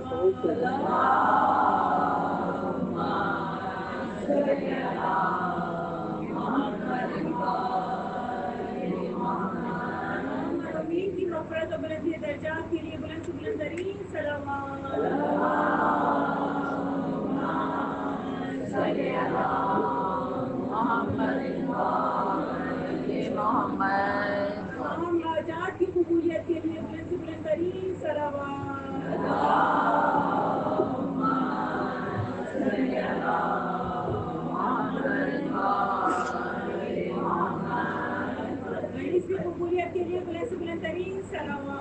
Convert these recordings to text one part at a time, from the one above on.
امین کی مغفرت اور بلندی درجات کے لیے بلند سے بلند ترین صلوات. تمام حاجات کی قبولیت کے لیے بلند سے بلند ترین صلوات. اس کی قبولیت کے لیے بلند سے بلند ترین صلوات.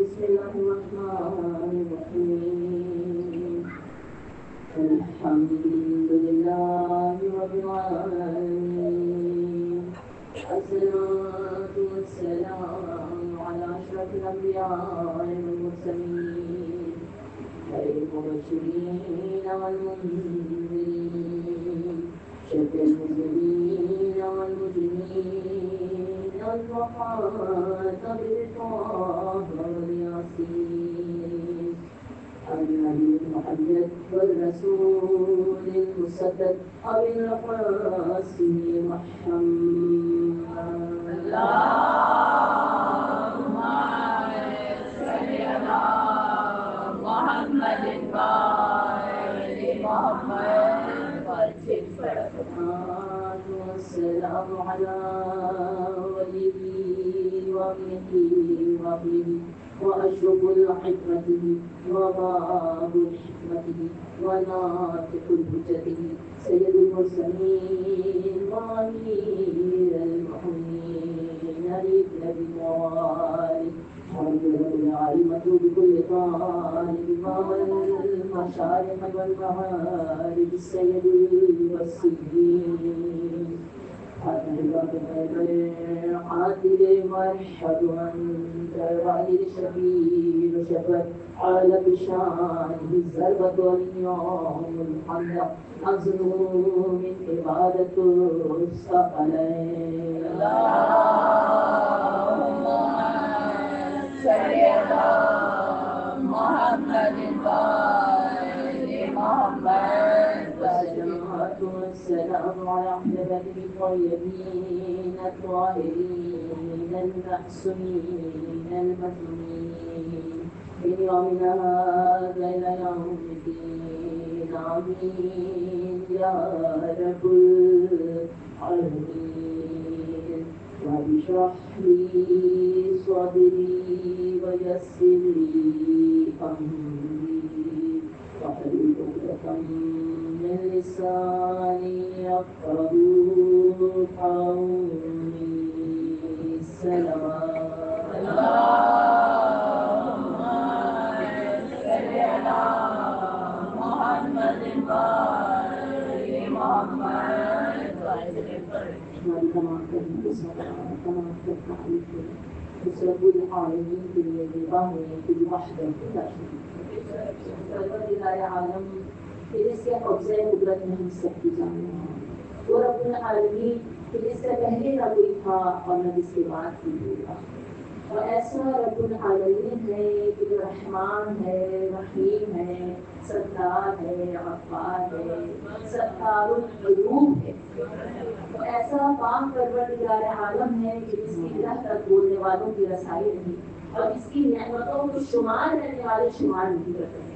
بسم الله الرحمن الرحيم. الحمد لله رب العالمين. الصلاة والسلام على أشرف الأنبياء والمرسلين خير المبشرين والمنذرين شر المسلمين والمجرمين المخاطب بالطه والياسين النبي محمد والرسول المصدق أبي القاسم محمد. اللهم صل على محمد وآل محمد والسلام على وليه وابنه وابنه وأشرف حكمته وباب حكمته وناطق حجته سيد المرسلين وأمير المؤمنين علي بن أبي طالب حضرة العالمة بكل طالب والمشارق والمغارب السيد والسيد عادل واشهد أنت الوالد الشفيع شفت على بشانه الزربة واليوم الحمد أزنه من عبادة الثقلين. اللهم صل على محمد وآل محمد. والصلاة والسلام على أحمد الطيبين الطاهرين المحسنين المسلمين من يومنا هذا إلى يوم الدين. آمين يا رب العالمين. رب اشرح لي صدري ويسر لي أمري واحلل عقدة من لساني يفقهوا قولي. السلام. اللهم صل على محمد وآل محمد. رب العالمین کے لیے نگاہیں کی وحدت لا شریک پروردگار عالم جس کے قبضۂ قدرت میں ہم سب کی جانیں ہیں. وہ رب العالمین کہ جس سے پہلے نہ کوئی تھا اور نہ جس کے بعد کوئی ہوگا. اور ایسا رب العالمین ہے کہ جو رحمان ہے، رحیم ہے، ستار ہے، غفار ہے، ستار القلوب ہے. ایسا پاک پروردگار عالم ہے کہ جس کی رہ تک بولنے والوں کی رسائی نہیں اور جس کی نعمتوں کو شمار کرنے والے شمار نہیں کرتے ہیں.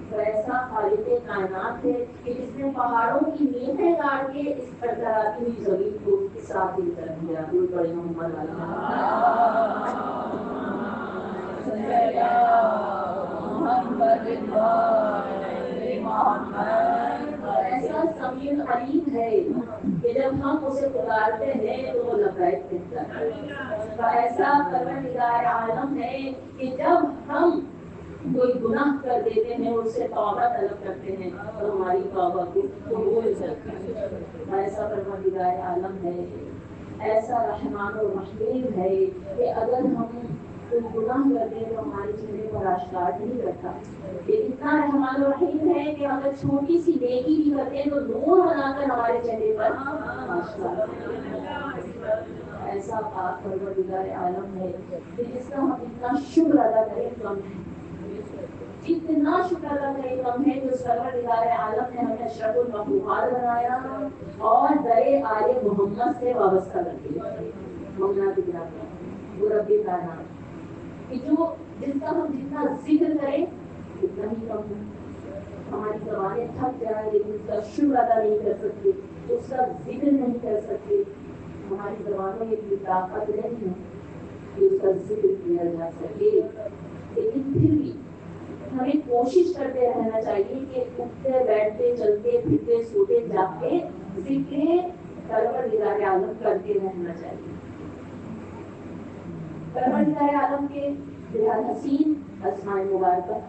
تو ایسا خالق کائنات ہے کہ جس نے پہاڑوں کی نیندیں کاٹ کے اس پرکراتی ہوئی زمین کو اسرافیل کر دیا. دور پڑے محمد والا ایسا سمیع علیم ہے کہ جب ہم اسے پکارتے ہیں تو وہ لبیک کہتا ہے. ایسا پروردگار عالم ہے کہ جب ہم کوئی گناہ کر دیتے ہیں اس سے توبہ طلب کرتے ہیں تو ہماری توبہ کو قبول کرتا ہے. ایسا پروردگار عالم ہے، ایسا رحمان و رحیم ہے کہ اگر ہم کوئی گناہ کرتے ہیں تو ہمارے چہرے پر آشکار نہیں کرتا. یہ اتنا رحمان و رحیم ہے کہ اگر چھوٹی سی نیکی بھی کرتے ہیں تو نور بنا کر ہمارے چہرے پر آشکار کرتا ہے. ایسا پاک پروردگار عالم ہے کہ جس کا ہم اتنا شکر ادا کریں کم ہے، اتنا شکر ادا کریں کم ہے. جو پروردگار عالم نے ہمیں اشرف المخلوقات بنایا اور در آل محمد سے وابستہ کر دیا. مولانا کی طرف وہ رب کائنات کہ جو جس کا ہم جتنا ذکر کریں اتنا ہی کم ہے. ہماری زبانیں تھک جائیں لیکن اس کا شکر ادا نہیں کر سکتے، اس کا ذکر نہیں کر سکتے. ہماری زبانوں میں اتنی طاقت نہیں ہے کہ اس کا ذکر کیا جا سکے. لیکن پھر بھی ہمیں کوشش کرتے رہنا چاہیے کہ اٹھتے بیٹھتے چلتے پھرتے سوتے جاگتے ذکر پروردگار عالم کرتے رہنا چاہیے. پروردگار عالم کے بہت حسین اسماء مبارکہ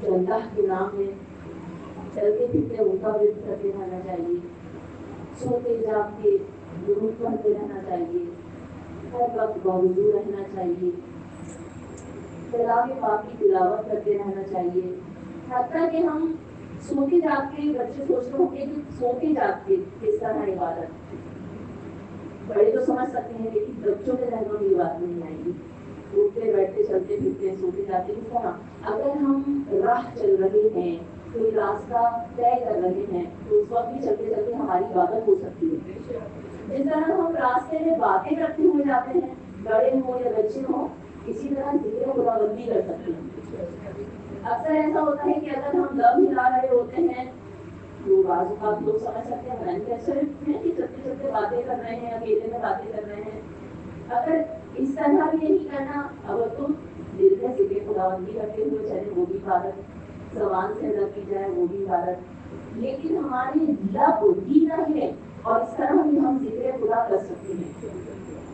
جو اللہ کے نام میں چلتے پھرتے ان کا ورد کرتے رہنا چاہیے، سوتے جاگتے درود پڑھتے رہنا چاہیے، ہر وقت باوضو رہنا چاہیے، کلام پاک کی تلاوت کرتے رہنا چاہیے. حتیٰ کہ ہم سوتے جاگتے بچے سوچتے ہوں گے کہ سوتے جاگتے کس طرح عبادت. بڑے تو سمجھ سکتے ہیں لیکن بچوں کے ذہنوں میں یہ بات نہیں آئے گی. اٹھتے بیٹھتے چلتے پھرتے سوتے جاتے کس طرح. اگر ہم راہ چل رہے ہیں، کوئی راستہ طے کر رہے ہیں تو اس وقت بھی چلتے چلتے ہماری عبادت ہو سکتی ہے. جس طرح ہم راستے میں باتیں کرتے ہوئے جاتے ہیں، بڑے ہوں یا بچے ہوں، اسی طرح ذکر خدا بندی کر سکتے ہیں. اکثر ایسا ہوتا ہے کہ اگر ہم لب ہلا رہے ہوتے ہیں تو بعض اوقات لوگ سمجھ سکتے ہیں ہمیں کیسے ہیں کہ چلتے چلتے باتیں کر رہے ہیں، اکیلے میں باتیں کر رہے ہیں. اگر اس طرح بھی نہیں کرنا، اگر تم دل میں ذکر خدا بندی کرتے ہوئے چلے وہ بھی عبادت، زبان سے ادا کی جائے وہ بھی عبادت. لیکن ہمارے لب ہی رہے اور اس طرح بھی ہم ذکر خدا کر سکتے ہیں.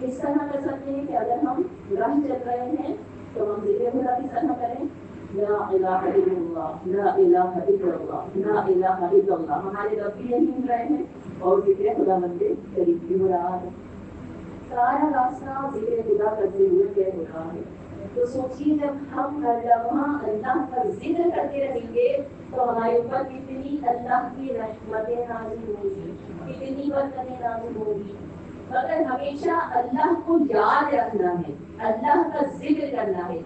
اس طرح کر سکتے ہیں کہ اگر ہم راہ چل رہے ہیں تو ہم ذکر خدا کس طرح کریں. لا الہ الا اللہ، لا الہ الا اللہ، لا الہ الا اللہ. ہمارے رب بھی یہی ہو رہے ہیں اور ذکر خدا بندے قریب بھی ہو رہا ہے. سارا راستہ ذکر خدا کرتے ہوئے طے ہو رہا ہے. تو سوچیے جب ہم ہر لمحہ اللہ کا ذکر کرتے رہیں گے تو ہمارے اوپر کتنی اللہ کی رحمتیں نازل ہوں گی، کتنی برکتیں نازل ہوں گی. مگر ہمیشہ اللہ کو یاد رکھنا ہے، اللہ کا ذکر کرنا ہے.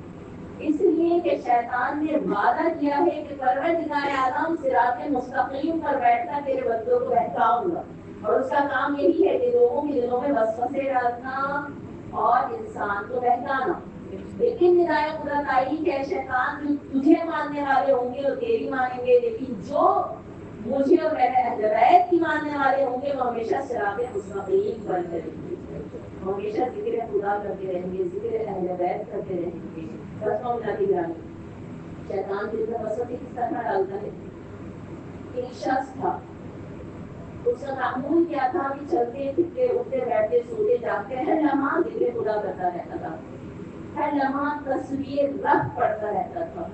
اس لیے کہ شیطان نے وعدہ کیا ہے کہ پروردگار اعظم صراط مستقیم پر بیٹھ کر تیرے بندوں کو بہکاؤں گا، اور اس کا کام یہی ہے کہ لوگوں کے دلوں میں وسوسے ڈالنا اور انسان کو بہکانا. لیکن ہدایت خدا تعالی کہ شیطان جو تجھے ماننے والے ہوں گے وہ تیری مانیں گے، لیکن جو مجھے اور میرے اہل بیت کی ماننے والے ہوں گے وہ ہمیشہ صراط مستقیم پر چلیں گے، ہمیشہ ذکر خدا کرتے رہیں گے، ذکر اہل بیت کرتے رہیں گے. شیطان دل میں وسوسے کس طرح ڈالتا ہے. ایک شخص تھا، اس کا معمول کیا تھا کہ چلتے پھرتے اٹھتے بیٹھتے سوتے جاگتے ہر لمحہ ذکر خدا کرتا رہتا تھا، ہر لمحہ تصویر رکھ پڑتا رہتا تھا،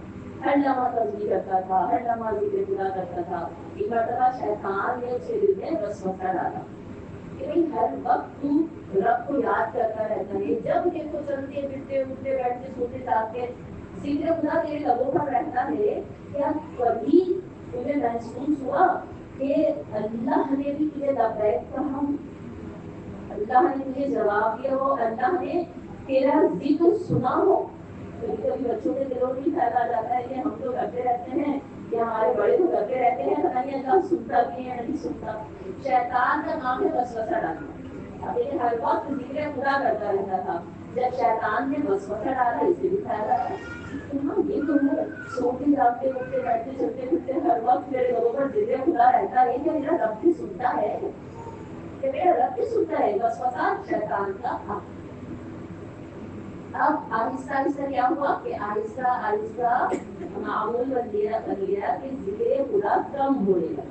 ہر لمحہ تصویر کرتا تھا، ہر لمحہ ذکر خدا کرتا تھا. ایک مرتبہ شیطان نے اس کے دل میں وسوسہ ڈالا کہ بھائی ہر وقت تو رب کو یاد کرتا رہتا ہے، جب دیکھو چلتے پھرتے اٹھتے بیٹھتے سوتے جاگتے ذکر خدا تیرے لبوں پر رہتا ہے. کیا کبھی تمہیں محسوس ہوا کہ اللہ نے بھی تجھے لبیک کہا، اللہ نے تجھے جواب دیا ہو، اللہ نے تیرا ذکر سنا ہو؟ کبھی کبھی بچوں کے دلوں میں خیال آ جاتا ہے کہ ہم تو کرتے رہتے ہیں کہ ہمارے بڑے تو کرتے رہتے ہیں، پتہ نہیں اللہ سنتا بھی ہے نہیں سنتا. شیطان کا کام ہے وسوسہ ڈالنا. لیکن ہر وقت ذکر خدا کرتا رہتا تھا. جب شیطان نے وسوسہ ڈالا اس سے بھی خیال آیا یہ تو ہے سوتے جاگتے اٹھتے بیٹھتے چلتے پھرتے ہر وقت میرے لوگوں پر ذکر خدا رہتا ہے کہ میرا رب بھی سنتا ہے، کہ میرا رب بھی سنتا ہے. وسوسہ شیطان کا تھا. اب آہستہ آہستہ کیا ہوا کہ آہستہ آہستہ معمول بن گیا کہ ذکر خدا کم ہونے لگا،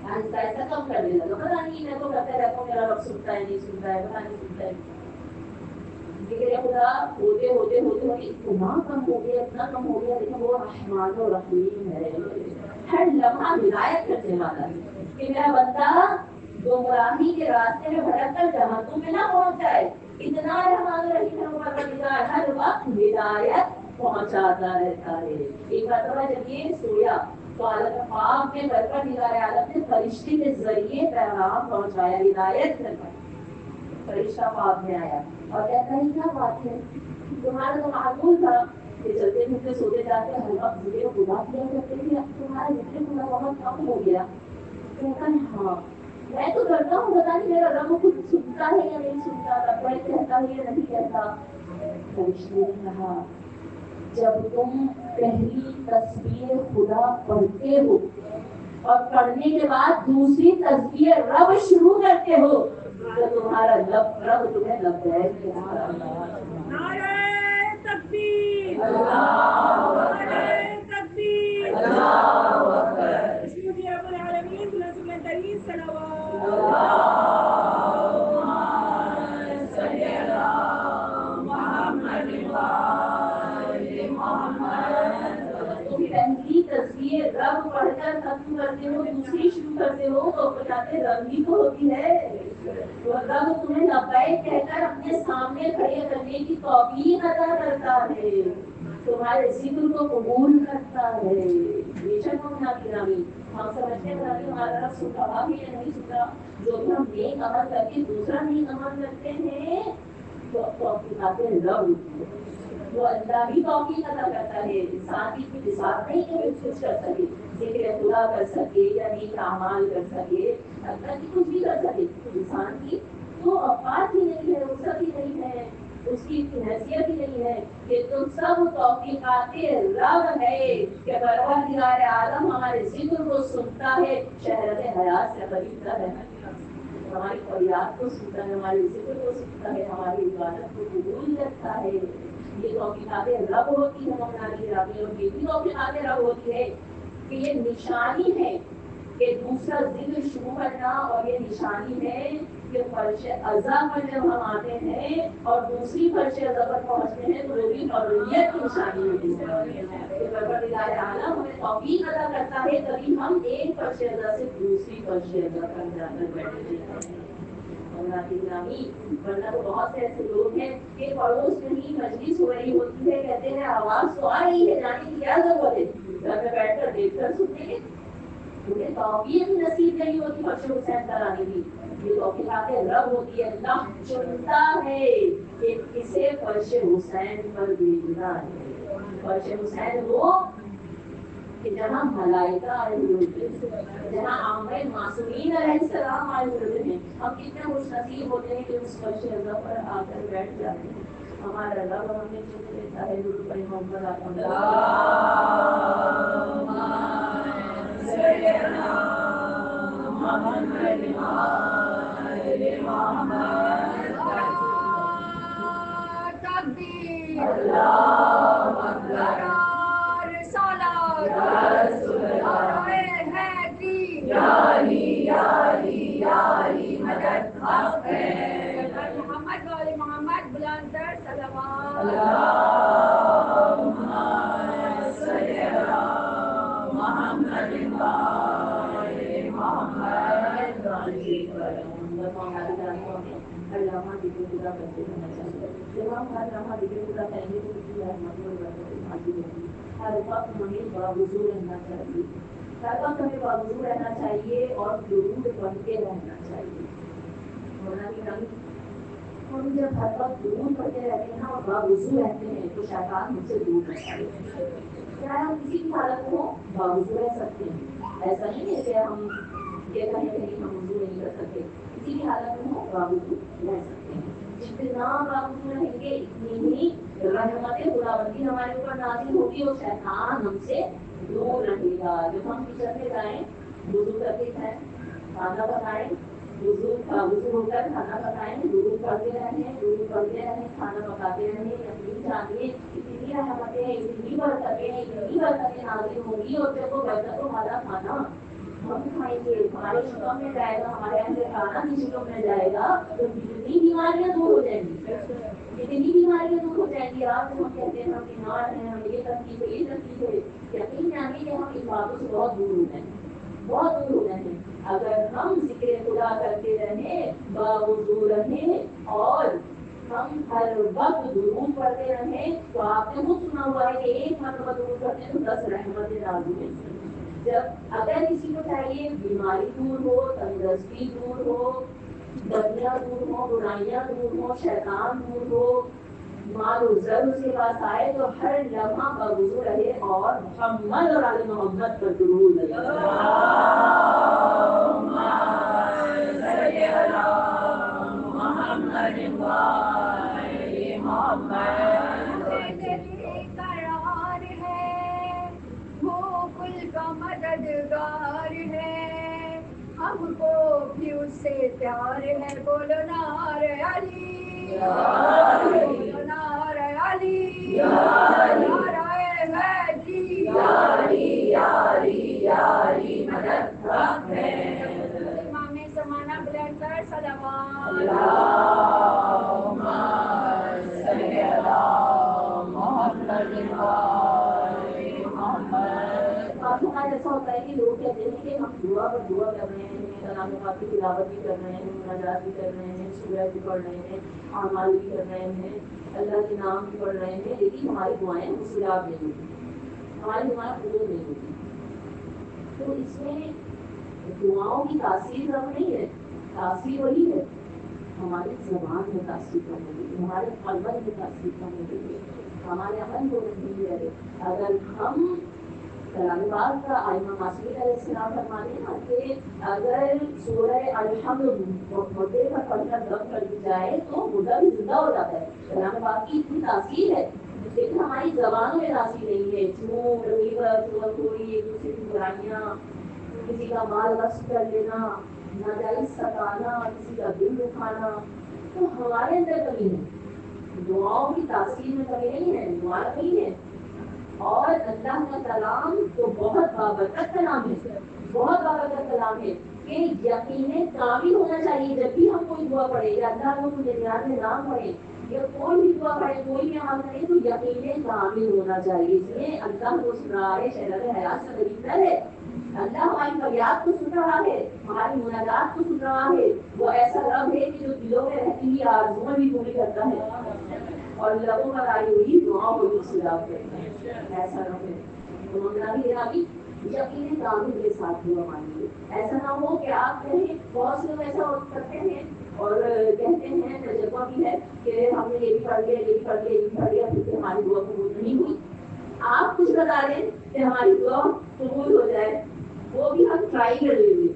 آہستہ آہستہ کم کرنے لگا. پتا نہیں میں تو کرتے رہتا ہوں میرا رب سنتا ہے نہیں سنتا ہے، پتا نہیں سنتا ہے. ذکر خدا ہوتے ہوتے ہوتے ہوتے اتنا کم ہو گیا، اتنا کم ہو گیا، لیکن وہ رحمان و رحیم ہے، ہر لمحہ ہدایت کرنے والا ہے کہ میرا بندہ گمراہی کے راستے میں بھٹک کر جہنم میں نہ پہنچ جائے. اتنا رحمان و رحیم ہے پروردگار، ہر وقت ہدایت پہنچاتا رہتا ہے. ایک مرتبہ جب یہ سویا تو عالم پاک میں پروردگار عالم نے فرشتے کے ذریعے پیغام پہنچایا، ہدایت کروائی. فرشتہ پاک میں آیا اور کہتا ہے کیا بات ہے، تمہارا تو معقول تھا کہ چلتے پھرتے سوتے جاتے ہر وقت ذکر خدا کیا کرتے تھے، اب تمہارا ذکر خدا بہت کم ہو گیا. کہتا ہے ہاں میں تو کرتا ہوں، پتا نہیں میرا رب خود سنتا ہے یا نہیں سنتا، رب کہتا ہے یا نہیں کہتا. فرشتے نے کہا جب تم پہلی تسبیح خدا پڑھتے ہو اور پڑھنے کے بعد دوسری تسبیح رب شروع کرتے ہو تو تمہارا رب تمہیں لبیک کہتا ہے. نعرہ تکبیر، اللہ تکبیر، اللہ اکبر. بسم رب العالمین بلند ترین صلوات. اللہم صلی علی محمد وآل محمد. تم پہلی تسبیح رب پڑھ کر ختم کرتے ہو، دوسری شروع کرتے ہو تو بتاتے رب ہی تو ہوتی ہے. تو رب تمہیں لبیک کہہ کر اپنے سامنے کھڑے کرنے کی توفیق عطا کرتا ہے، تمہارے ذکر کو قبول کرتا ہے. بے شک ہم سمجھتے ہیں ہمارا رب سنتا بھی یا نہیں سنتا. جو بھی ہم نیک عمل کر کے دوسرا نیک عمل کرتے ہیں تو توفیقات رب ہوتی ہے. وہ اللہ بھی توفیق عطا کرتا ہے، انسان کی کوئی بساط نہیں کہ وہ کچھ کر سکے، ذکر خدا کر سکے یا نیک اعمال کر سکے، اللہ کی کچھ بھی کر سکے. انسان کی تو اوقات ہی نہیں ہے، وسعت ہی نہیں ہے، اس کی حیثیت ہی نہیں ہے. کہ تم سب توفیقات رب ہے کہ پروردگار عالم ہمارے ذکر کو سنتا ہے، شہرت حیات سے خریدتا ہے، ہماری فریاد کو سنتا ہے، ہمارے ذکر کو سنتا ہے، ہماری عبادت کو قبول کرتا ہے. یہ توفیقات رب ہوتی ہے ہماری رب، اور یہ بھی توفیقات رب ہوتی ہے کہ یہ نشانی ہے کہ دوسرا ذکر شروع کرنا، اور یہ نشانی ہے کہ فرش ازا پر جب ہم آتے ہیں اور دوسری فرش ازا پر پہنچتے ہیں تو وہ بھی قبولیت کی نشانی ہوتی ہے کہ پروردگار عالم ہمیں توفیق عطا کرتا ہے، تبھی ہم ایک فرش ازا سے دوسری فرش ازا پر جا کر بیٹھتے ہیں. ورنہ تو بہت سے ایسے لوگ ہیں کہ پڑوس میں ہی مجلس ہو رہی ہوتی ہے، کہتے ہیں آواز تو آ رہی ہے، جانے کی کیا ضرورت ہے، گھر میں بیٹھ کر دیکھ کر سنتے ہیں. انہیں توفیق نصیب نہیں ہوتی فرش حسین پر آنے کی. یہ توفیقات رب ہوتی ہے، اللہ چنتا ہے کہ کسے فرش حسین پر بھیجنا ہے. فرش حسین وہ کہ جہاں ملائکہ آئے ہوئے تھے، جہاں عامر معصومین علیہ السلام آئے ہوئے ہیں. ہم کتنے خوش نصیب ہوتے ہیں کہ اس فرش ازا پر آ کر بیٹھ جاتے ہیں. ہمارا رب ہمیں چن لیتا ہے. درود پر محمد محمد والے محمد بلند تر صلوات. اللہم صلی علی محمد وآل محمد. ہر لمحہ ذکر خدا کرتے رہنا چاہیے. جب ہم ہر لمحہ ذکر خدا کریں گے تو کسی رحمت و برکت حاصل ہوگی. ہر وقت ہمیں باوضو رہنا چاہیے، ہر وقت ہمیں باوضو رہنا چاہیے اور درود پڑھتے رہنا چاہیے. ہم جب ہر وقت درود پڑھتے رہتے ہیں اور باوضو رہتے ہیں تو شیطان ہم سے دور رہتا ہے. کیا ہم کسی بھی حالت میں باوضو رہ سکتے ہیں؟ ایسا نہیں ہے کہ ہم یہ کہیں کہ ہم وضو نہیں کر سکتے، کسی بھی حالت میں ہم باوضو رہ سکتے ہیں. جتنا باوضو رہیں گے اتنی ہی رحمت خداوندی ہمارے اوپر نازل ہوگی اور شیطان ہم سے دور رہے گا. جب ہم کچن میں جائیں وضو کر کے جائیں، کھانا پکائیں وضو ہو کر کھانا پکائیں، درود پڑھتے رہیں، کھانا پکاتے رہیں، یقین جانیے اتنی رحمتیں، اتنی برکتیں نازل ہوں گی، اور جب وہ برکتوں والا کھانا ہم کھائیں گے، ہمارے شکم میں جائے گا، ہمارے اندر کھانا کی شکم میں جائے گا، تو کتنی بیماریاں دور ہو جائیں گی، کتنی بیماریاں دور ہو جائیں گی. آپ ہم کہتے ہیں ہم بیمار ہیں، ہم یہ تکلیف ہے، یقین جانیے کہ ہم ان باتوں سے بہت دور ہو جائیں گے، بہت دور ہو جائیں گے. اگر ہم ذکر خدا کرتے رہیں، باوضو رہیں، اور ہم ہر وقت درود پڑھتے رہیں، تو آپ نے خود سنا ہوا ہے کہ ایک مرتبہ درود پڑھتے ہیں تو 10 رحمتیں نازل ہیں. جب اگر کسی کو چاہیے بیماری دور ہو، تندرستی دور ہو، بدیاں دور ہو، برائیاں دور ہو، شیطان دور ہو، مال و زر اس کے پاس آئے، تو ہر لمحہ باوضو رہے اور محمد اور آل محمد پر درود قرار ہے، وہ کل کا مددگار ہے، ہم کو بھی اس سے پیار ہے. بولو نعرہ علی، بولو نعرہ علی، نعرہ حیدری، مدد حق ہے. امام زمانہ بلند کر صلوات. اللہم صلی علی محمد وآل محمد. ہمارا ایسا ہوتا ہے کہ لوگ کہتے ہیں کہ ہم دعا کر رہے ہیں، کلام پاک کی تلاوت بھی کر رہے ہیں، مناجات بھی کر رہے ہیں، سورہ بھی پڑھ رہے ہیں، اعمال بھی کر رہے ہیں، اللہ کے نام بھی پڑھ رہے ہیں، لیکن ہماری دعائیں مستجاب نہیں ہوتی، ہماری دعائیں قبول نہیں ہوتی. تو اس میں دعاؤں کی تاثیر کم نہیں ہے، تاثیر وہی ہے، ہماری زبان میں تاثیر کم ہو گئی، ہمارے عمل میں تاثیر کم ہو گئی ہے، ہمارے عمل ہو رہی ہے. اگر ہم کلام پاک کا آئمہ معصومین علیہ السلام فرماتے ہیں نا کہ اگر سورہ الحمد مردے پر پڑھ کر دم کر دی جائے تو مردہ بھی زندہ ہو جاتا ہے. کلام پاک کی اتنی تاثیر ہے، لیکن ہماری زبانوں میں تاثیر نہیں ہے. جھوٹ، غیبت، چغلخوری، ایک دوسرے کی برائیاں، کسی کا مال غصب کر لینا، ناجائز ستانا، کسی کا دل دکھانا، تو ہمارے اندر کمی ہے. دعاؤں کی تاثیر میں کمی نہیں ہے، دعا نہیں ہے. اور اللہ کا کلام تو بہت بابرکت کلام ہے، بہت بابرکت کلام ہے کہ یقین کامل ہونا چاہیے. جب بھی ہم کوئی دعا پڑھیں یا اللہ کو مجھے یاد میں نام پڑھیں یا کوئی بھی دعا پڑھیں، کوئی بھی عمل کریں، تو یقین کامل ہونا چاہیے. اس لیے اللہ کو سن رہا ہے، شہر حیات سے طریقہ ہے، اللہ ہماری فریاد کو سن رہا ہے، ہماری مناجات کو سن رہا ہے. وہ ایسا رب ہے کہ جو دلوں میں رہتی ہوئی آرزویں بھی پوری کرتا ہے اور لبوں پر آئی ہوئی دعاؤں کو بھی استجاب کرتا ہے. ایسا رب ہے. تو منگنابی یقین کامل کے ساتھ دعا مانگیے. ایسا نہ ہو کہ آپ کہیں، بہت سے لوگ ایسا کرتے ہیں اور کہتے ہیں، تجربہ بھی ہے کہ ہم نے یہ بھی پڑھ لیا، یہ بھی پڑھ لیا، یہ بھی پڑھ لیا، پھر ہماری دعا قبول نہیں ہوئی. آپ کچھ بتا دیں کہ ہماری دعا قبول ہو جائے، وہ بھی ہم ٹرائی کر لیں گے.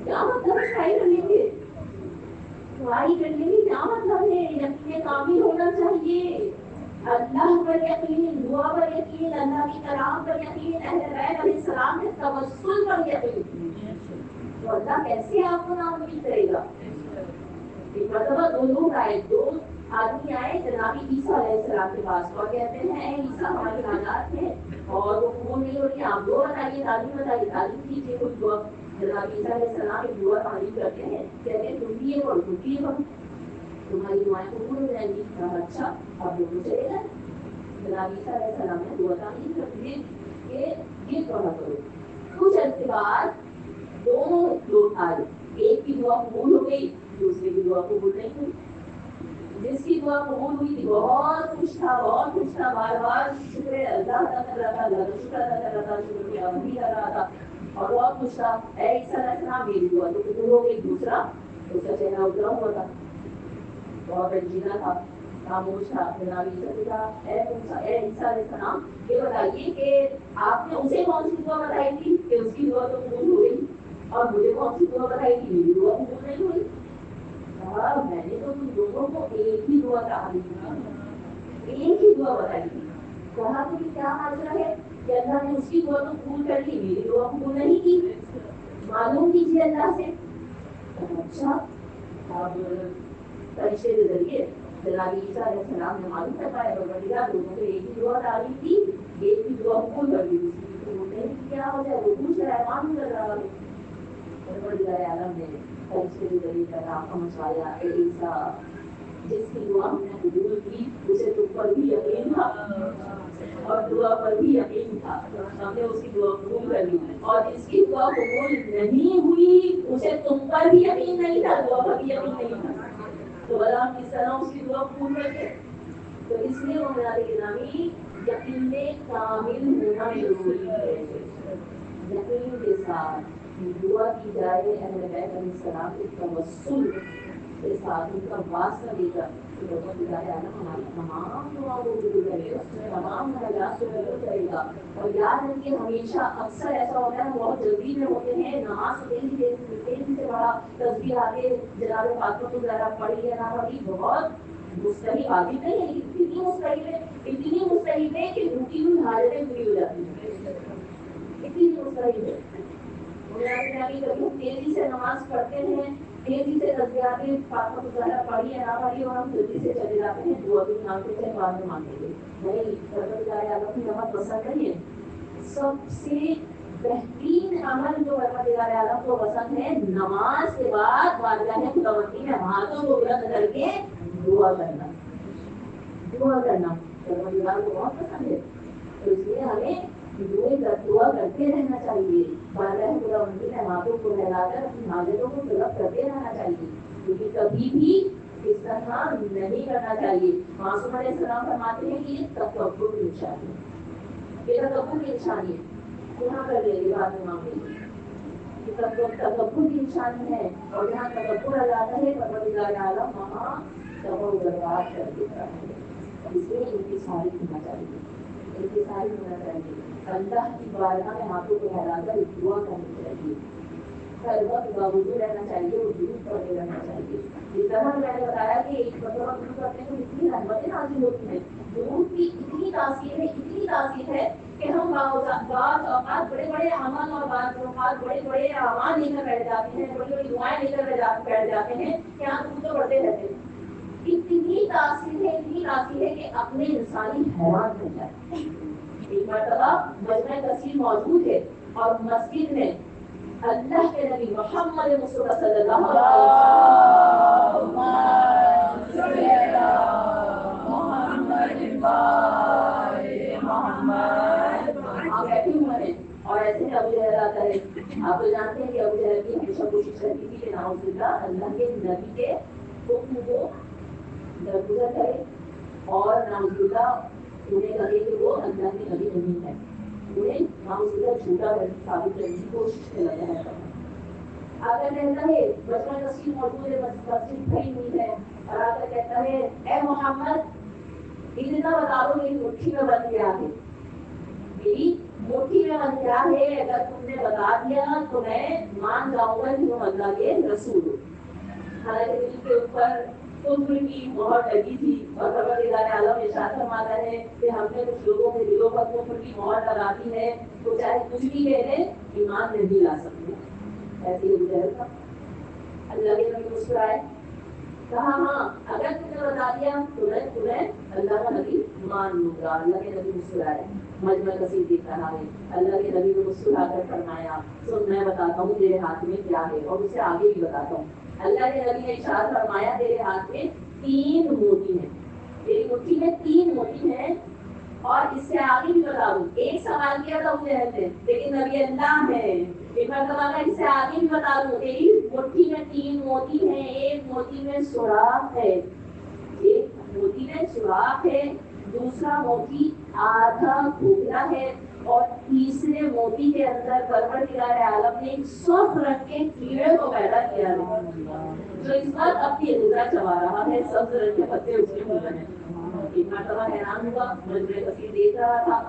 کیا مطلب ہے ٹرائی کر لیں گے؟ ٹرائی کر لیں گے کیا مطلب ہے؟ یقین کامل ہونا چاہیے. اللہ پر یقین، دعا پر یقین، اللہ کی کلام پر یقین، اہل بیت علیہ السلام کے توسل پر یقین. تو اللہ کیسے آپ کو نامزد کرے گا؟ ایک مرتبہ دو لوگ آئے، دو آدمی آئے جناب عیسیٰ علیہ السلام کے پاس اور کہتے ہیں اے عیسیٰ ہماری حالات ہیں اور وہ قبول نہیں ہو رہی، آپ دعا بتائیے، تعلیم بتائیے، تعلیم کیجیے کوئی دعا. جناب عیسیٰ علیہ السلام ایک دعا تعلیم کرتے ہیں، کہتے ہیں تم بھی یہ پڑھو، تم بھی یہ پڑھو، تمہاری دعائیں قبول ہو جائیں گی. کہا اچھا اب دونوں چلے گئے. جناب عیسیٰ علیہ السلام نے دعا تعلیم کر دی کہ یہ پڑھا کرو. کچھ عرصے کے بعد دونوں لوگ آئے، ایک کی دعا قبول ہو گئی، دوسرے کی دعا قبول نہیں ہوئی. جس کی دعا قبول ہوئی تھی بہت خوش تھا، بہت خوش تھا، بار بار شکر اللہ ادا کر رہا تھا، اللہ کا شکر ادا کر رہا تھا، شکر کی عمل بھی کر رہا تھا اور بہت خوش تھا. اے عیسیٰ علیہ السلام میری دعا تو قبول ہو گئی. دوسرا اس کا چہرہ اترا ہوا تھا، بہت رنجیدہ تھا، خاموش تھا. جناب عیسیٰ نے کہا اے عیسیٰ علیہ السلام یہ بتائیے کہ آپ نے اسے کون سی دعا بتائی تھی کہ اس کی دعا تو قبول ہو گئی اور مجھے کون سی دعا بتائی تھی میری دعا قبول نہیں ہوئی؟ میں نے تو تم دونوں کو ایک ہی دعا کہا تھی، ایک ہی دعا بتائی تھی. کہا تو کیا معاملہ ہے کہ اللہ نے اس کی دعا تو قبول کر لی، میری دعا قبول نہیں کی؟ معلوم کیجیے اللہ سے. اچھا اب فرشتے کے ذریعے جناب عیسیٰ علیہ السلام نے معلوم کروایا پروردگار لوگوں کو ایک ہی دعا تعلیم دی، ایک ہی دعا قبول کر دی دوسری کیا ہو جائے وہ پوچھ رہا ہے معلوم کر رہا ہے پروردگار عالم نے فرشتے کے ذریعے پیغام پہنچایا اے عیسیٰ جس کی دعا ہم نے قبول کی اسے تم پر بھی یقین تھا اور دعا پر بھی یقین تھا، ہم نے اس کی دعا قبول کر لی، اور جس کی دعا قبول نہیں ہوئی اسے تم پر بھی یقین نہیں تھا، دعا پر بھی یقین نہیں تھا، تو بلا کس طرح اس کی دعا قبول کرتے؟ تو اس لیے ہمارے گرامی یقین کامل ہونا ضروری ہے، یقین کے ساتھ دعا کی جائے اہل بیت علیہ السلام کے توسل کے ساتھ ان کا واسطہ دے کر ہماری تمام دعاؤں کو قبول کرے گا، تمام حاجات کو قبول کرے گا۔ اور یاد رکھیے ہمیشہ اکثر ایسا ہوتا ہے ہم بہت جلدی میں ہوتے ہیں، نماز تیزی سے پڑھا، تسبیح آگے جلال فاطمہ کو ذرا پڑھی یا نہ پڑھی، بہت مستحب واجب نہیں ہے لیکن اتنی مستحب ہے کہ رکی ہوئی حاجتیں پوری ہو جاتی ہیں، اتنی مستحب ہے۔ کبھی ہم تیزی سے نماز پڑھتے ہیں، تیزی سے تسبیحات فاطمہ کو ذرا پڑھی یا نہ پڑھی اور ہم جلدی سے چلے جاتے ہیں، دعا بھی مانگتے تھے بعد میں مانگیں گے نہیں، پروردگار عالم کی رحمت پسند نہیں ہے۔ سب سے بہترین عمل جو پروردگار عالم کو پسند ہے نماز کے بعد بارگاہ خداوندی میں ہاتھوں کو بلند کر کے دعا کرنا، دعا کرنا پروردگار کو بہت پسند ہے، تو اس لیے ہمیں دعا کرتے رہنا چاہیے، بارگاہ خداوندی میں ہاتھوں کو پھیلا کر اپنی حاجتوں کو طلب کرتے رہنا چاہیے، کیونکہ کبھی بھی اس طرح نہیں کرنا چاہیے۔ معصوم علیہ السلام فرماتے ہیں کہ یہ تکبر کی نشانی ہے، یہ تکبر کی نشانی ہے، یہاں کر لیں گے بعد میں مانگیں گے، یہ تکبر کی نشانی ہے، اور جہاں تکبر آ جاتا ہے پروردگار عالم وہاں تباہ برباد کر دیتا ہے، اس لیے انکساری ہونا چاہیے، انکساری ہونا چاہیے، اللہ کی بارگاہ میں ہاتھوں کو پھیلا کر دعا کرنی چاہیے، ہر وقت باوجود رہنا چاہیے اور درود پڑھتے رہنا چاہیے۔ جس طرح میں نے بتایا کہ ایک مرتبہ درود پڑھنے کو اتنی رحمتیں نازل ہوتی ہیں، درود کی اتنی تاثیر ہے کہ ہم بعض اوقات بڑے بڑے عمل اور بعض اوقات بڑے بڑے اعمال لے کر بیٹھ جاتے ہیں، بڑی بڑی دعائیں لے کر بیٹھ جاتے ہیں کہ ہم درود تو پڑھتے رہتے ہیں، اتنی تاثیر ہے کہ اپنے انسانی حیران ہو جائے۔ ایک مرتبہ مجمع کثیر موجود ہے اور مسجد میں اللہ کے نبی محمد مصطفیٰ صلی اللہ علیہ آپ بیٹھے ہوئے ہیں اور ایسے ابو جہل آتا ہے، آپ تو جانتے ہیں کہ ابو جہل کی ہمیشہ کوشش رہتی تھی کہ نعوذ باللہ اللہ کے نبی کے حکم کو درگزر کرے اور نعوذ باللہ انہیں کہے کہ وہ اللہ کے نبی نہیں ہے، انہیں نعوذ باللہ جھوٹا ثابت کرنے کی کوشش میں لگا ہے۔ آگر کہتا ہے بچپن تصویر موجود ہے، تصویر کھڑی ہوئی ہے، اور آگر کہتا ہے اے محمد اتنا بتا دو میری مٹھی میں بند کیا ہے، میری مٹھی میں بند کیا ہے، اگر تم نے بتا دیا تو میں مان جاؤں گا کہ تم اللہ کے رسول ہو۔ حالانکہ دل کے اوپر کفر کی مہر لگی تھی، اور پروردگار عالم ارشاد فرماتا ہے کہ ہم نے کچھ لوگوں کے دلوں پر کفر کی مہر لگا دی ہے، تو چاہے کچھ بھی کہہ دیں ایمان نہیں لا سکتے۔ ایسی ہو جائے گا، اللہ کے نبی مسکرائے، کہا ہاں اگر تم نے بتا دیا تو میں تمہیں اللہ کا نبی مان لوں گا۔ اللہ کے نبی مسکرائے، مجمع کثیر دیکھ رہا ہے، اللہ کے نبی نے مسکرا کر فرمایا سن میں بتاتا ہوں تیرے ہاتھ میں کیا ہے، اور اسے آگے بھی بتاتا ہوں۔ اللہ کے نبی نے ارشاد فرمایا تیرے ہاتھ میں 3 موتی ہیں، تیری مٹھی میں 3 موتی ہیں، اور اس سے آگے بھی بتا دوں ایک سوال کیا تھا ابو جہل نے لیکن نبی اللہ ہے، ایک مرتبہ میں اس سے آگے بھی بتا دوں تیری مٹھی میں 3 موتی ہیں، ایک موتی میں سوراخ ہے، ایک موتی میں سوراخ ہے، دوسرا موتی آدھا کھوکھلا ہے، اور تیسرے موتی کے اندر پروردگار عالم نے ایک سرخ رنگ کے کیڑے کو پیدا کیا ہے جو اس وقت اپنی غذا چبا رہا ہے، سبز رنگ کے پتے اس کے منہ میں۔ ایک مرتبہ حیران ہوا، مجمع کثیر دیکھ رہا تھا،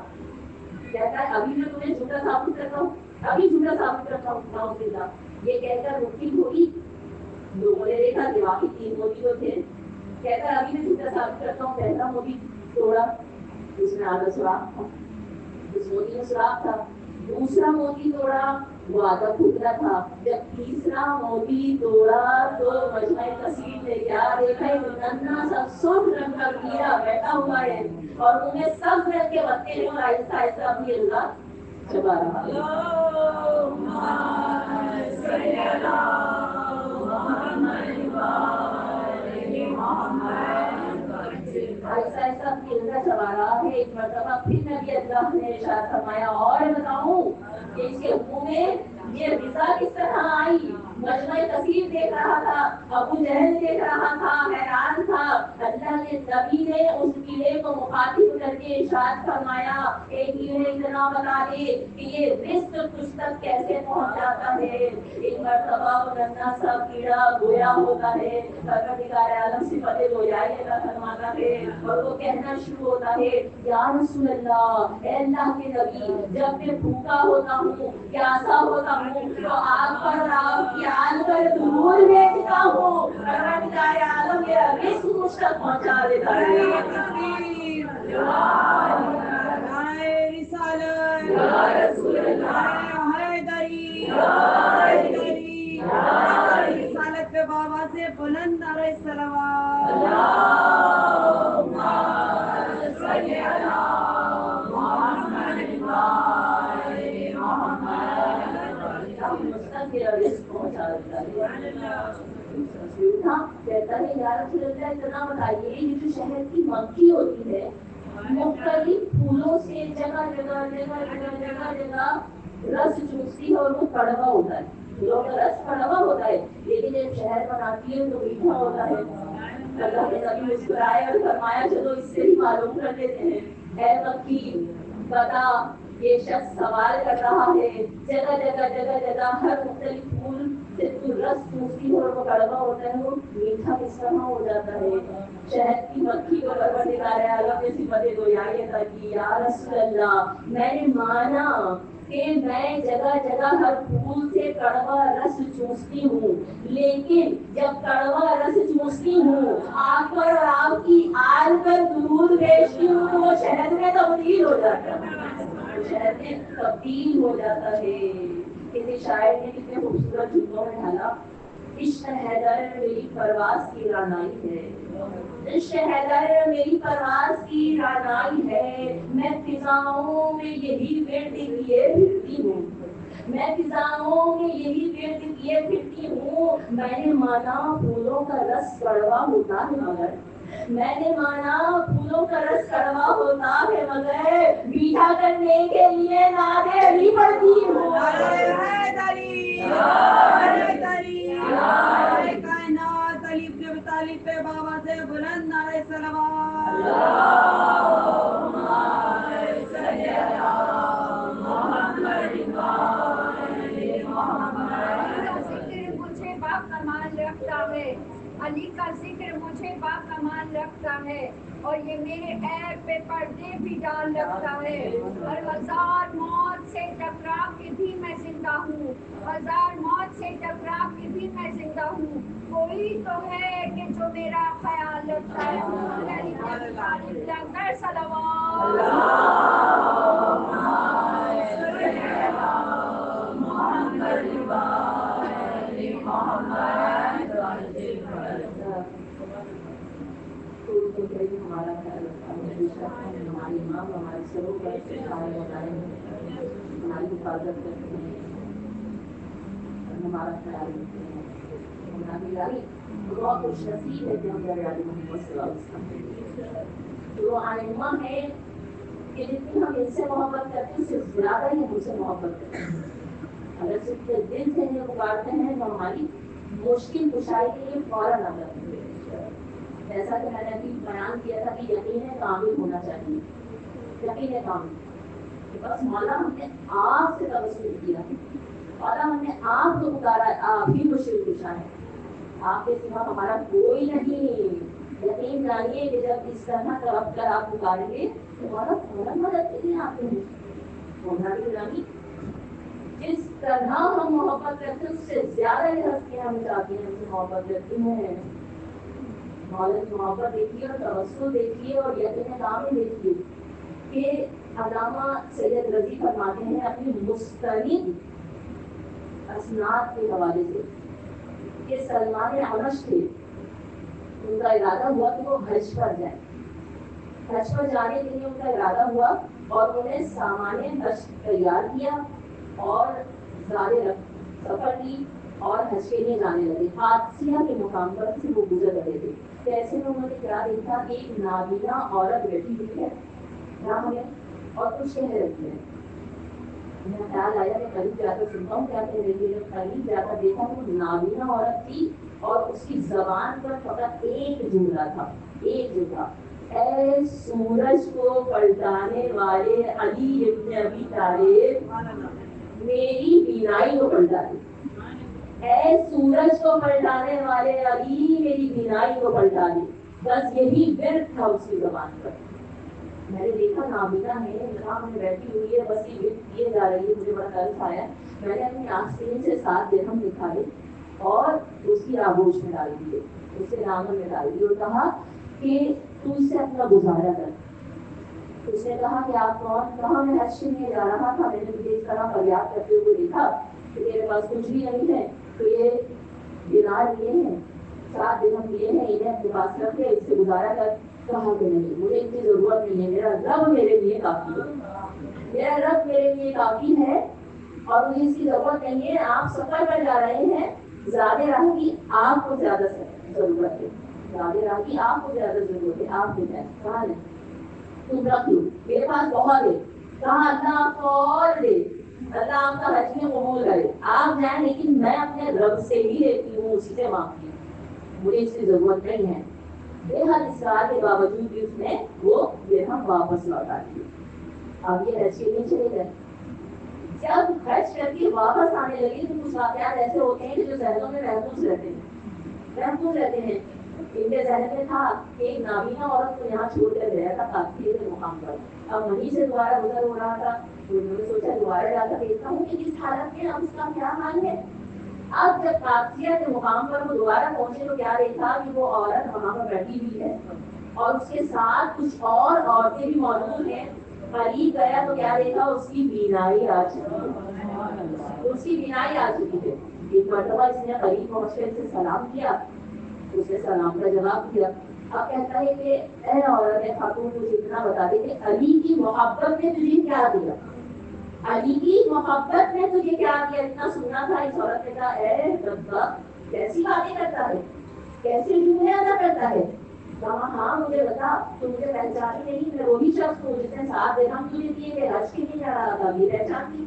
کہتا ہے ابھی میں تمہیں جھوٹا ثابت کرتا ہوں، ابھی جھوٹا ثابت کرتا ہوں، نعوذ باللہ۔ یہ کہہ کر مٹھی کھولی، لوگوں نے دیکھا کہ واقعی 3 موتی تو تھے، کہتا ہے ابھی میں جھوٹا ثابت کرتا ہوں، پہلا موتی توڑا، اس میں آدھا سوراخ تھا، اس موتی میں سوراخ تھا، دوسرا موتی توڑا، وعدہ ٹوٹا تھا. جب تیسرا موتی توڑا تو مجمع کثیر نے کیا دیکھا ایک ننھا سا سرخ رنگ کا کیڑا بیٹھا ہوا ہے اور انہیں سب رنگ کے پتے ہیں اور آہستہ آہستہ اپنی اللہ چبا رہا ہے. ایسا ایسا کلنا چلا رہا ہے. ایک مرتبہ پھر نبی اللہ نے ارشاد فرمایا اور بتاؤں کہ اس کے منہ میں یہ رضا کس طرح آئی. مجمع کثیر دیکھ رہا تھا, ابو جہل دیکھ رہا تھا, حیران تھا. اللہ کے نبی نے اس کیڑے کو مخاطب کر کے ارشاد فرمایا ایک کیڑے اتنا بتا دے کہ یہ رزق تجھ تک کیسے پہنچ جاتا ہے. ایک مرتبہ وہ ننھا سا کیڑا گویا ہوتا ہے, پروردگار عالم صفت گویائی عطا فرماتا ہے اور وہ کہنا شروع ہوتا ہے یا رسول اللہ, اے اللہ کے نبی, جب میں بھوکا ہوتا ہوں, پیاسا ہوتا ہوں تو آپ پر اور آپ کی آل پر دور بھیجتا ہوں, پروردگار عالم میرا رزق مجھ تک پہنچا دیتا ہے. رسالت پہ بابا سے بلند نعرہ صلوات. کہتا ہے یا رسول اللہ اتنا بتائیے یہ جو شہر کی مکھی ہوتی ہے مختلف پھولوں سے جگہ جگہ جگہ جگہ جگہ جگہ رس چوستی ہے اور وہ کڑوا ہوتا ہے. پھولوں کا رس کڑوا ہوتا ہے لیکن جب شہر بناتی ہے تو میٹھا ہوتا ہے. اللہ کے نبی مسکرائے اور فرمایا چلو اس سے ہی معلوم کر لیتے ہیں. اے مکی بتا, یہ شخص سوال کر رہا ہے جگہ جگہ جگہ جگہ ہر مختلف پھول سے تو رس چوستی ہے اور وہ کڑوا ہوتا ہے, وہ میٹھا کس طرح ہو جاتا ہے. شہد کی مکھی کو پروردگار عالم نے صفت گویائی عطا کی. یا رسول اللہ, میں نے مانا کہ میں جگہ جگہ ہر پھول سے کڑوا رس چوستی ہوں, لیکن جب کڑوا رس چوستی ہوں آپ پر اور آپ کی آل پر درود بھیجتی ہوں تو وہ شہد میں تبدیل ہو جاتا ہے. شہد میں تبدیل ہو جاتا ہے. کسی شاعر نے کتنے خوبصورت جملوں میں ڈالا, عشق حیدر میری پرواز کی رانائی ہے, عشق حیدر میری پرواز کی رانائی ہے. میں فضاؤں میں یہی ورد کیے پھرتی ہوں, میں فضاؤں میں یہی ورد کیے پھرتی ہوں. میں نے مانا پھولوں کا رس کڑوا ہوتا ہے مگر, میں نے مانا پھولوں کا رس کڑوا ہوتا ہے مگر میٹھا کرنے کے لیے نادے علی پڑتی ہوں. کائنات علی ابن طالب پہ بابا سے بلند نعرہ صلوات. مجھے با کمال رکھتا ہے, علی کا ذکر مجھے با کمال رکھتا ہے اور یہ میرے عیب پہ پردے بھی ڈال رکھتا ہے. اور ہزار موت سے ٹکرا کے بھی میں زندہ ہوں, ہزار موت سے ٹکرا کے بھی میں زندہ ہوں. کوئی تو ہے کہ جو میرا خیال رکھتا ہے. لنگر صلوات. ہمارا خیال رکھتا ہے, ہماری ماں ہمارے سروں پر سارے بتائے ہیں, ہماری حفاظت کرتے ہیں, ہمارا خیال رکھتے ہیں. ہماری بہت خوش نصیب ہے کہ ہم دریا محمد صلی اللہ علیہ وسلم جو آئمہ ہے کہ جتنی ہم ان سے محبت کرتے ہیں اس سے زیادہ ہی ہم سے محبت کرتے ہیں. اگر صرف دل سے انہیں پکارتے ہیں تو ہماری مشکل کشائی کے لیے فوراً آ جاتے ہیں. جیسا کہ میں نے ابھی بیان کیا تھا کہ یقین کامل ہونا چاہیے, یقین کامل. بس مولا ہم نے آپ سے توسل کیا, مولا ہم نے آپ کو پکارا, آپ ہی مشکل کشا ہے, آپ کے سوا ہمارا کوئی نہیں. یقین جانیے کہ جب اس طرح طرف کر آپ پکاریں گے تو مولا فوراً مدد کے لیے آتے ہیں. مولا کی غلامی جس طرح ہم محبت کرتے ہیں اس سے زیادہ یہ ہستیاں ہم چاہتی ہیں, ہم سے محبت کرتی ہیں. مولا کی محبت دیکھیے اور توسل دیکھیے اور یقین کامل دیکھیے کہ علامہ سید رضی فرماتے ہیں اپنی مستند اسناد کے حوالے سے کہ سلمان عمش تھے، ان کا ارادہ ہوا کہ وہ حج پر جائیں. حج پر جانے کے لیے ان کا ارادہ ہوا اور انہوں نے سامان حج تیار کیا اور زادے سفر کی اور حج کے لیے جانے لگے. حادثیہ کے مقام پر سے وہ گزر رہے تھے. ایسے میں انہوں نے کیا دیکھا کہ ایک نابینا عورت بیٹھی ہوئی ہے راہ میں اور کچھ کہہ رہی ہے. میرا خیال آیا کہ قریب جا کر سنتا ہوں کیا کہہ رہی ہے. جب قریب جا کر دیکھا تو نابینا عورت تھی اور اس کی زبان پر فقط ایک جملہ تھا، ایک جملہ، اے سورج کو پلٹانے والے علی ابن ابی طالب میری بینائی کو پلٹا دے. اے سورج کو پلٹانے والے علی میری بینائی کو پلٹا دے. بس یہی ورد تھا اس کی زبان پر. میں نے دیکھا نابینا ہے جہاں میں بیٹھی ہوئی ہے، بس یہ ورد کیے جا رہی ہے. مجھے بڑا ترس آیا. میں نے اپنی آستین سے 7 درہم نکالے اور اس کی آغوش میں ڈال دیے، اس کے دامن میں ڈال دیے اور کہا کہ تو اس سے اپنا گزارا کر. اس نے کہا کہ آپ کون؟ کہا میں حج کے لیے جا رہا تھا، میں نے مجھے اس طرح فریاد کرتے ہوئے دیکھا کہ میرے پاس کچھ بھی نہیں ہے تو یہ دینار لیے ہیں، 7 درہم لیے ہیں، انہیں اپنے پاس رکھ کے اس سے گزارا کر. کہا کہ نہیں، مجھے ان کی ضرورت نہیں ہے، میرا رب میرے لیے کافی ہے، میرا رب میرے لیے کافی ہے اور مجھے اس کی ضرورت نہیں ہے. آپ سفر پر جا رہے ہیں، زیادہ راہ کی آپ کو زیادہ ضرورت ہے، زیادہ راہ کی آپ کو زیادہ ضرورت ہے. آپ کے پاس کہاں ہے؟ تم رکھ لو، میرے پاس بہت ہے. کہا اللہ آپ کو اور دے، اللہ آپ کا حج میں قبول کرے. آپ جائیں لیکن میں اپنے رب سے ہی لیتی ہوں، اسی سے مانگتی ہوں، مجھے اس کی ضرورت نہیں ہے. بےحد اصرار کے باوجود بھی اس نے وہ درہم واپس لوٹا دیے. اب یہ حج کے لیے چلے گئے. جب حج کر کے واپس آنے لگے تو کچھ واقعات ایسے ہوتے ہیں جو ذہنوں میں محفوظ رہتے ہیں. ان کے ذہن میں تھا کہ ایک نابینا عورت کو یہاں چھوڑ کر گیا تھا قافلے کے مقام پر. اب وہیں سے دوبارہ گزر ہو رہا تھا تو انہوں نے سوچا دوبارہ جا کر دیکھتا ہوں کہ اس حالت میں اب اس کا کیا حال ہے. اب جب قافلے کے مقام پر وہ دوبارہ پہنچے تو کیا دیکھا کہ وہ عورت وہاں پر بیٹھی ہوئی ہے اور اس کے ساتھ کچھ اور عورتیں بھی موجود ہیں. قریب گیا تو کیا دیکھا، اس کی بینائی آ چکی ہے. ایک مرتبہ اس نے قریب پہنچ کر اسے سلام کیا، اس نے سلام کا جواب دیا. اب کہتا ہے کہ اے عورت خاتون، مجھے اتنا بتا دے کہ علی کی محبت نے تجھے کیا دیا، علی کی محبت نے تجھے کیا دیا. اتنا سننا تھا. اس عورت نے کہا اے ربا کیسی باتیں کرتا ہے، کیسے جملے ادا کرتا ہے. کہا ہاں مجھے بتا، تو مجھے پہچانی نہیں، میں وہی شخص ہوں جس نے 7 درہم تجھے دیے کہ حج کے لیے جا رہا تھا. یہ پہچانتی.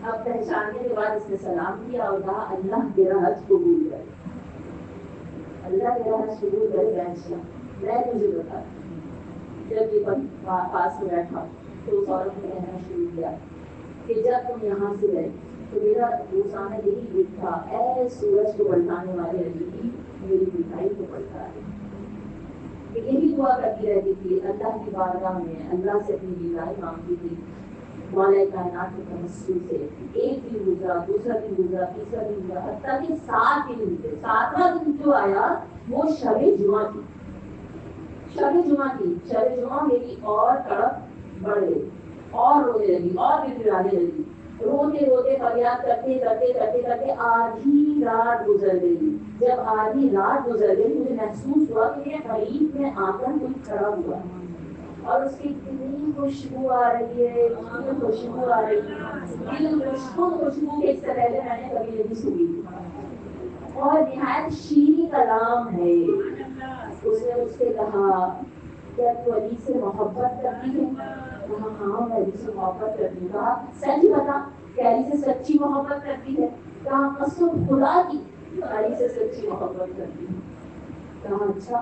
اب پہچاننے کے بعد اس نے سلام کیا اور کہا اللہ تیرا حج قبول کرے، اللہ تیرا حج قبول کرے. میں تجھے بتا. جب یہ پاس میں بیٹھا تو اس عورت نے کہنا شروع کیا کہ جب تم یہاں سے گئے تو میرا روزانہ یہی گیت تھا، اے سورج کو پلٹانے والے علی کی میری بینائی کو پلٹا دے. یہی دعا کرتی رہتی تھی اللہ کی بارگاہ میں، اللہ سے اپنی بینائی مانگتی تھی. مولا کائنات کے تمسل سے ایک دن گزرا، دوسرا دن گزرا، تیسرا دن گزرا، حتیٰ کہ 7 دن گزرے. 7واں دن جو آیا وہ شب جمعہ تھی. شب جمعہ میری اور تڑپ بڑھ گئی اور رونے لگی اور گڑگڑانے لگی. روتے روتے فریاد کرتے کرتے کرتے کرتے آدھی رات گزر گئی. جب آدھی رات گزر گئی مجھے محسوس ہوا کہ میرے قریب میں آ کر کوئی کھڑا ہوا اور اس کی اتنی خوشبو آ رہی ہے، خوشبو آ رہی ہے، خوشبو کہ اس سے پہلے میں نے کبھی نہیں سنی اور نہایت شیریں کلام ہے. اس نے مجھ سے کہا کیا تو علی سے محبت کرتی ہے؟ کہا ہاں میں علی سے محبت کرتی ہوں. کہا سچ بتا کہ علی سے سچی محبت کرتی ہے؟ کہا قسم خدا کی علی سے سچی محبت کرتی ہے. کہا اچھا.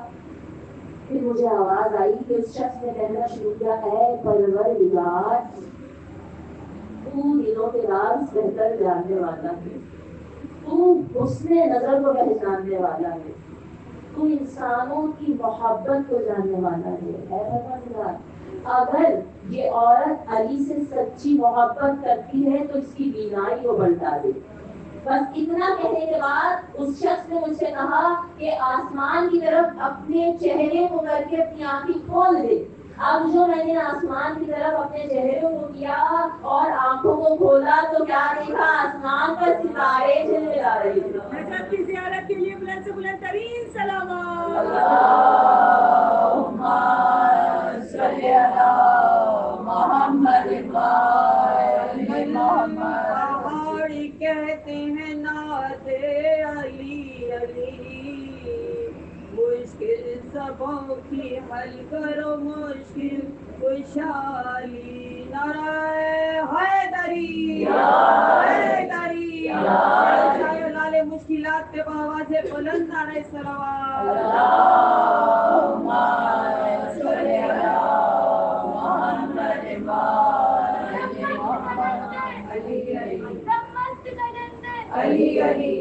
پھر مجھے آواز آئی کہ اس شخص نے کہنا شروع کیا اے پروردگار تو دلوں کے راز بہتر جاننے والا ہے، تو حسن نظر کو پہچاننے والا ہے، تو انسانوں کی محبت کو جاننے والا ہے. اے پروردگار اگر یہ عورت علی سے سچی محبت کرتی ہے تو اس کی بینائی کو پلٹا دے. بس اتنا کہنے کے بعد اس شخص نے مجھ سے کہا کہ آسمان کی طرف اپنے چہرے کو کر کے اپنی آنکھیں کھول دے اب جو میں نے آسمان کی طرف اپنے چہرے کو کیا اور آنکھوں کو کھولا تو کیا دیکھا؟ آسمان پر ستارے جلولا رہے تھے. نجات کی زیارت کے لیے بلند سے بلند ترین سلامات. اللہم صلی علی محمد وآل محمد. پہاڑی کہتے ہیں نعت علی علی، مشکل سبوں کی حل کرو مشکل خوشحالی. نعرہ حیدری حیدری. شاہ لال مشکلات پہ آواز بلند نعرہ صلوات. اللہم صلی علی محمد وآل محمد. علی علی علی علی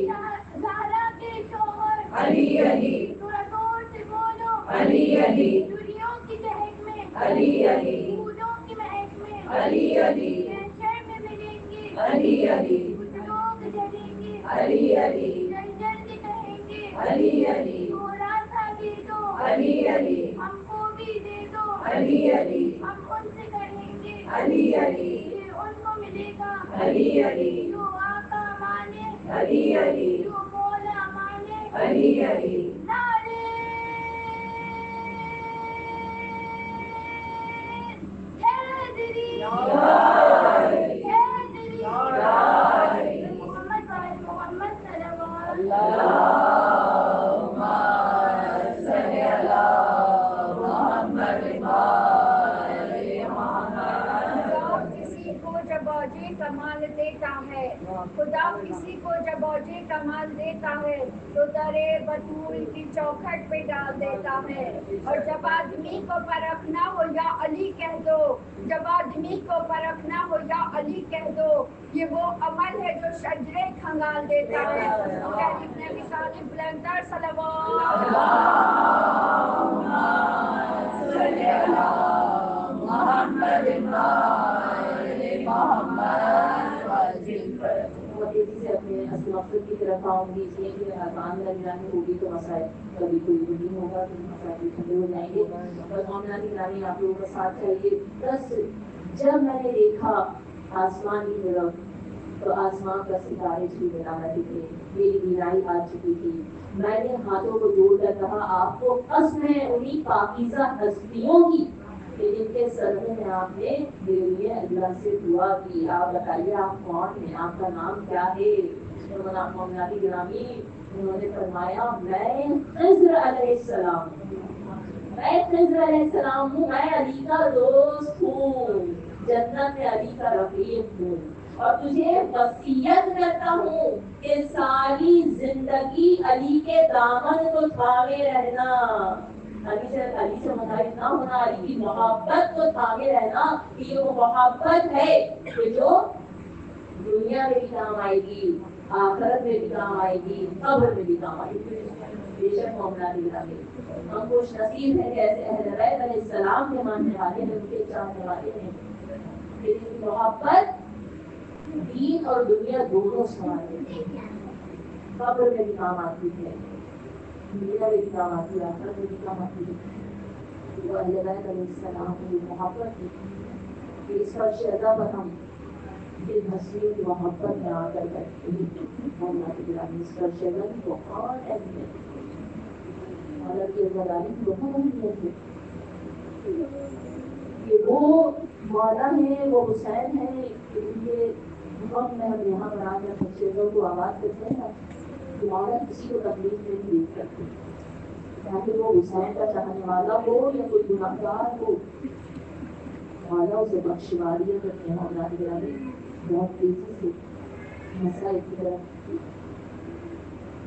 زہرا کے شوہر علی علی تھوڑا زور سے بولو. علی علی چڑیوں کی چہک میں علی علی پھولوں کی مہک میں علی علی شہر میں ملیں گے علی علی کچھ لوگ ڈریں گے علی علی جل جل کے کہیں گے علی علی تھوڑا سا دے دو علی علی ہم کو بھی دے دو. علی علی ہم ان سے کہیں گے علی علی یہ ان کو ملے گا علی علی جو آقا مانے علی علی جو مولا مانے. علی علی نعرے حیدری حیدری محمد وآل محمد صلوات. اللہم صلی علی محمد وآل محمد. خدا کسی کو جب اوجے کمال دیتا ہے، خدا کسی کو جب اوجے کمال دیتا ہے تو درے بطول کی چوکھٹ پہ ڈال دیتا ہے. اور جب آدمی کو پرکھنا ہو یا علی کہہ دو، جب آدمی کو پرکھنا ہو یا علی کہہ دو، یہ وہ عمل ہے جو شجرے کھنگال دیتا ہے. ابن ابی طالب بلندر صلوات. اللہم صلی علی محمد وآل محمد. بہت تیزی سے اپنے اصل مقصد کی طرف آؤں گی، اس لیے کہ آسان گرانی ہوگی تو مسائل کبھی کوئی نہیں ہوگا تو مسائل ٹھنڈے ہو جائیں گے. اور معاملات کی گرانی آپ لوگوں کا ساتھ چاہیے. بس جب میں نے دیکھا آسمان کی طرف تو آسمان پر ستارے جھلملا رہے تھے. میری بینائی آ چکی تھی. میں نے ہاتھوں کو جوڑ کر کہا آپ کو قسم ہے انہیں پاکیزہ ہستیوں کی کہ جن کے صدقے میں آپ نے میرے لیے اللہ سے دعا کی. آپ بتائیے آپ کون ہیں، آپ کا نام کیا ہے؟ مومناتی گرامی انہوں نے فرمایا میں خضر علیہ السلام ہوں، میں علی کا دوست ہوں، جنت میں علی کا رفیق ہوں، اور تجھے وصیت کرتا ہوں کہ ساری زندگی علی کے دامن کو تھامے رہنا. علی سے منحرف نہ ہونا، علی کی محبت کو تھامے رہنا. یہ وہ محبت ہے کہ جو دنیا میں بھی کام آئے گی، آخرت میں بھی کام آئے گی، قبر میں بھی کام آئے گی. بے شک مومنات گرامی ہم خوش نصیب ہیں کہ ایسے اہل بیت علیہ السلام کے ماننے والے ہیں، ان کے چاہنے والے ہیں کہ جن کی محبت دین اور دنیا دونوں سنبھالتے ہیں. قبر میں بھی کام آتی ہے، دنیا میں بھی کام آتی ہے، آخرت میں بھی کام آتی ہے. وہ اہل بیت علیہ السلام کی محبت ہے کہ اس پر شہدا پر ہم ان ہستیوں کی محبت میں آ کر بیٹھتے ہیں. مومنات گرامی اس پر شہدا کی بہت اہمیت ہے، حالت کی عزاداری کی بہت اہمیت ہے کہ وہ مولا ہیں، وہ حسین ہیں، ان کے وقت میں ہم یہاں پر آ کر شہدوں کو آواز کرتے ہیں نا کہ مولا کسی کو تکلیف میں نہیں دیکھ سکتے، چاہے وہ حسین کا چاہنے والا ہو یا کوئی گناہگار ہو، مولا اسے بخشواریاں کرتے ہیں. مومنات گرامی بہت تیزی سے مسائل کی طرف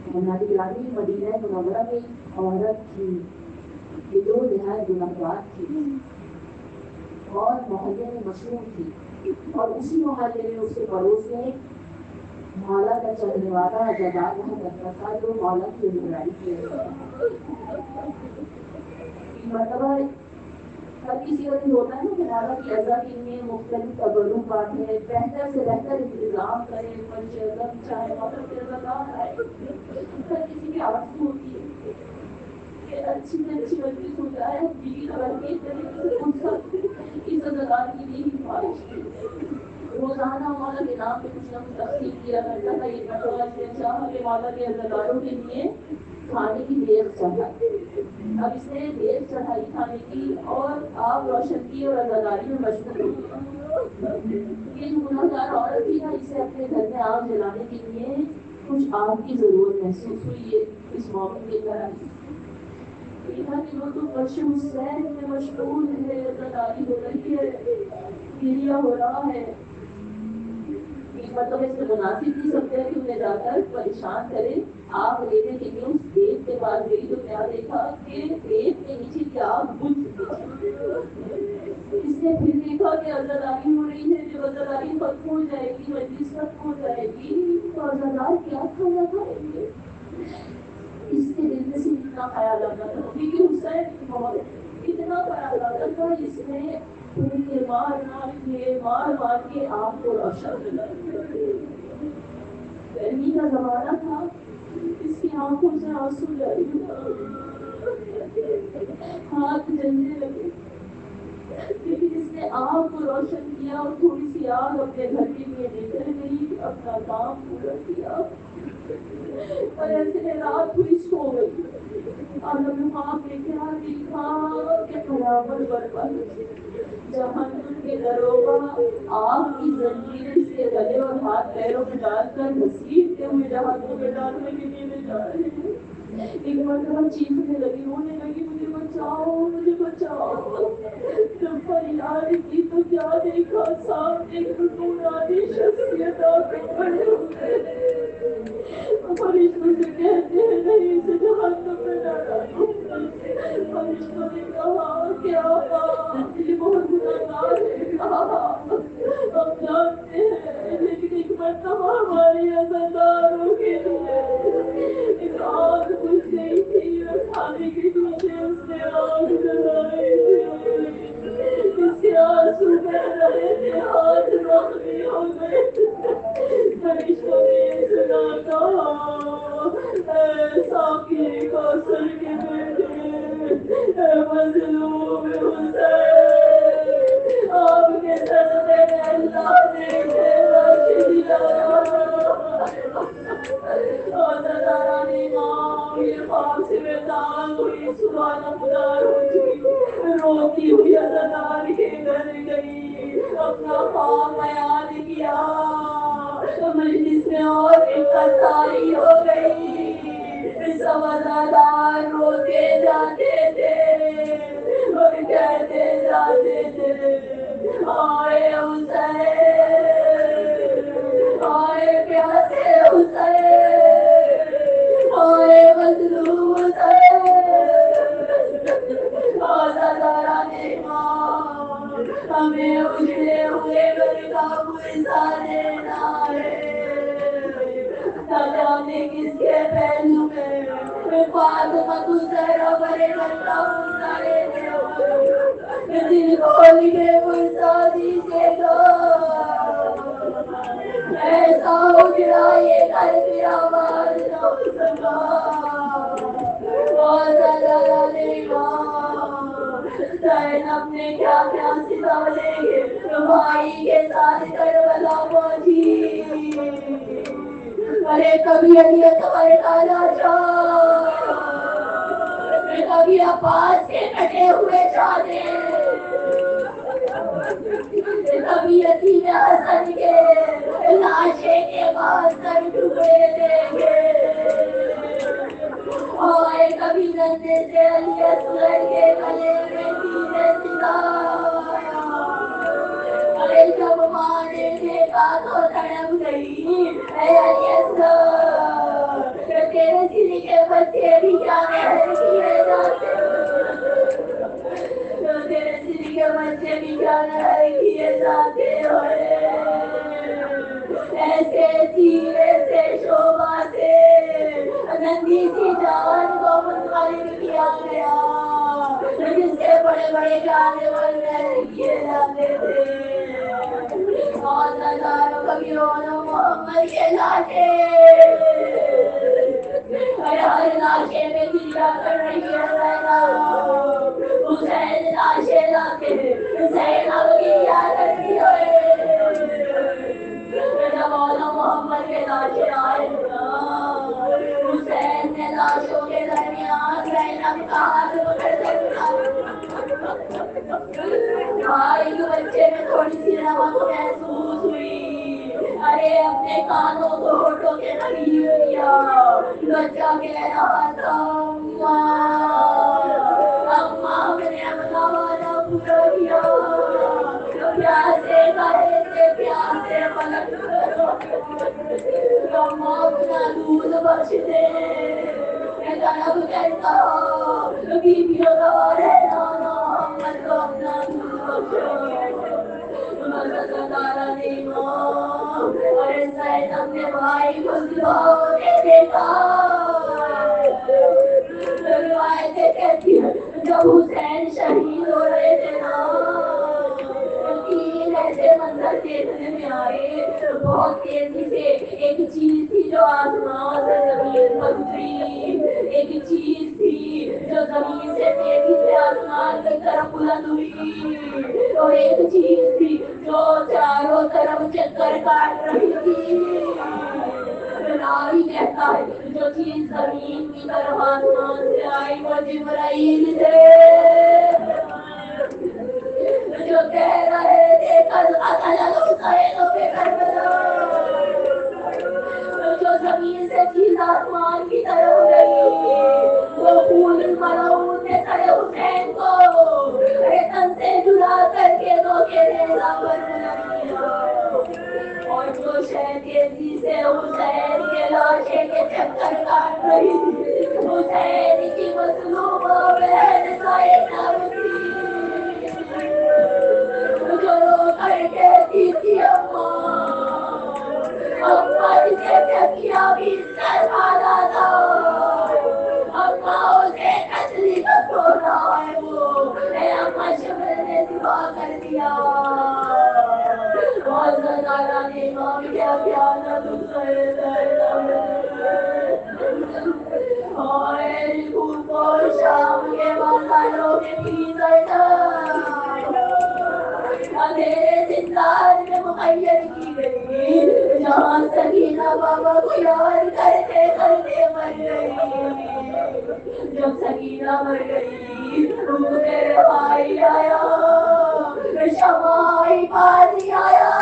مومنات گرامی مدینہ منورہ میں عورت تھی کہ جو نہایت گناہگار تھی اور محلے میں مشہور تھی، اور اسی محلے میں اس کے پڑوس میں مولا کا چلنے والا جدار وہاں کرتا تھا جو مولا کی ذمہ کیا. مرتبہ ہر کسی کو بھی ہوتا ہے نا کہ مولا کی عزا کے لیے مختلف تبرک بانٹیں، بہتر سے بہتر انتظام کریں، چاہے مولا کی عزا نہ آئے، ہر کسی کی آرزو ہوتی ہے. کہ اچھی سے اچھی مجلس ہو جائے، جی کی خبر کے طریقے سے ان سب کی عزت کی بھی خواہش تھی۔ روزانہ مولا کے نام پہ کچھ نہ کچھ تقسیم کیا کرتا تھا۔ یہ مرتبہ اس نے چاہا کہ مولا کے عزتداروں کے لیے کھانے کی دیگ چڑھائی۔ اب اس نے دیگ چڑھائی کھانے کی اور آپ روشن کی اور عزتداری میں مشغول ہو گیا۔ یہ جو گنہگار عورت تھی نا، اسے اپنے گھر میں آگ جلانے کے لیے کچھ آگ کی ضرورت محسوس ہوئی ہے۔ اس موقع کے طرح دیکھا کہ وہ تو فرش حسین میں مشغول ہے، عزتداری ہو رہی ہے، گریا ہو رہا ہے۔ ایک مرتبہ اس میں مناسب نہیں سمجھا کہ انہیں جا کر پریشان کرے، آگ لینے کے لیے اس دیگ کے پاس گئی تو کیا دیکھا کہ دیگ کے نیچے کی آگ بجھ چکی ہے۔ اس نے پھر دیکھا کہ عزاداری ہو رہی ہے، جب عزاداری ختم ہو جائے گی، مجلس ختم ہو جائے گی تو عزادار کیا کھانا کھائیں گے؟ اس کے دل میں سے اتنا خیال آتا تھا کیونکہ حسین بہت اتنا خیال آتا تھا، اس نے مار کے آپ کو روشن کر دیا۔ گرمی کا زمانہ تھا، اس کی آنکھوں سے آنسو جاری ہوا، ہاتھ جلنے لگے، لیکن اس نے آگ کو روشن کیا اور تھوڑی سی آگ اپنے گھر کے لیے لے کر گئی، اپنا کام پورا کیا اور ایسے رات ہوئی سو گئی۔ اور ہم خواب میں کیا دیکھا کہ قیامت برپا ہوئی، جہنم کے دروگا آگ کی زنجیریں اس کے گلے اور ہاتھ پیروں میں ڈال کر گھسیٹتے ہوئے جہنم میں ڈالنے کے لیے لے جا رہے ہیں۔ ایک مرتبہ چیخنے لگی، رونے لگی، مجھے بچاؤ مجھے بچاؤ۔ جب فریاد کی تو کیا دیکھا، سامنے ایک نورانی شخصیت آ کر کھڑے ہوئے۔ فرشتوں سے کہتے ہیں نہیں اسے جہنم میں نہ ڈالو۔ فرشتوں نے کہا کہ آقا یہ بہت گنہگار ہے، ہم جانتے ہیں، لیکن ایک مرتبہ ہماری عزاداروں کے لیے ایک آگ بجھ گئی تھی اور کھانے کے پیچھے اس نے آگ جلائی تھی، اس کے آنسو بہ رہے تھے، ہاتھ زخمی ہو گئے۔ فرشتوں نے یہ سنا کہا اے ساقی کوثر کے بیٹے، اے مظلوم حسین، آپ کے صدقے میں اللہ نے اسے بخش دیا۔ عزاداران امام یہ خواب سے بیدار ہوئی، صبح نمودار ہو چکی، روتی ہوئی عزادار کے گھر گئی، اپنا خواب بیان کیا۔ مجلس میں اور انقطاعی ہو گئی، سب عزادار روتے جاتے تھے اور کہتے جاتے تھے آئے حسین، آئے پیاسے حسین، آئے مظلوم حسین۔ عزاداران امام ہمیں اجڑے ہوئے گھر کا کوئی سارے نہ ہے، نہ جانے کس کے پہلو میں فاطمہ الزہرا بڑے اللہ گزارے تھے، دل کھول کے گلزاری سے گا ایسا اجڑا یہ گھر پھر آواز نہ ہو سکا۔ عزاداران امام زینب نے کیا کیا ستارے بھائی کے ساتھ کربلا پہنچی، ارے کبھی علی اکبر کا لاچا، کبھی عباس کے کٹے ہوئے چادے، کبھی یتیم حسن کے لاشے کے بعد سر ٹکڑے دیکھے، اور کبھی ننھے سے علی اصغر کے گلے میں تیرے سلایا، ارے جب ماں نے دیکھا تو تڑپ گئی، اے علی اصغر تیرے سر کے بچے بھی جانور کیے جاتے، تیرے سر کے بچے بھی جانور کیے جاتے ہوئے، ایسے تیرے سے شوبہ سے ننھی سی جان کو منقلب کیا گیا، جس کے بڑے بڑے جانور کیے جاتے تھے، اور نظاروں کبھی رونا محمد کے لاٹے، ارے ہر لاشے میں گریا کر رہی ہے زینب، حسین لاشے لاتے زینب گریا کر رہی ہے. جب مولا محمد کے لاشیں آئے حسین نے لاشوں کے درمیان زینب کا ہاتھ پکڑ کر بھائی کے بچے میں تھوڑی سی رمق محسوس ہوئی. ارے اپنے کانوں کو ہونٹوں کے قریب کیا. بچہ کہہ رہا تھا اماں ہم نے اپنا وعدہ پورا کیا. پیاسے گئے تھے پیاسے پلٹ کرو اماں اپنا دودھ بخش دے. طلب کرتا بیویوں کا رہنا محمد کو اپنا دودھ بخشو. اور زینب نے بھائی کو دعا کے دیکھا. روایتیں کہتی ہیں جب حسین شہید ہو رہے تھے نا تین ایسے منظر دیکھنے میں آئے. بہت تیزی سے ایک چیز تھی جو آسمان سے زمین پر اتری، ایک چیز تھی جو زمین سے تیزی سے آسمان کی طرف بلند ہوئی، اور ایک چیز تھی جو چاروں طرف چکر کاٹ رہی تھی. راوی کہتا ہے جو چیز زمین کی طرف آسمان سے آئی وہ جبرائیل تھے جو کہہ رہے تھے کل قتل الحسین فی کربلا. جو زمین سے چیز آسمان کی طرف گئی وہ خون ملعون نے سر حسین کو تن سے جدا کر کے دھوکے نیزہ پر بلند کیا. اور جو شہ تیزی سے حسین کے لاشے کے چکر کاٹ رہی تھی حسین کی مظلومہ بہن زینب تھی جو رو کر کہتی تھی اماں جسے چکیا بھی سر مانا تھا اماں اسے قتل کا سو رہا ہے وہ اے اماں شمر نے دعا کر دیا. بہت زیادہ نے ماں کیا پیانا دکھ اور شام کے بازاروں کے پیزر اندھیرے زندان میں مخیر کی گئی جہاں سکینہ بابا کو یاد کرتے کرتے مر گئی. جب سکینہ مر گئی میرے بھائی آیا شمائی پانی آیا.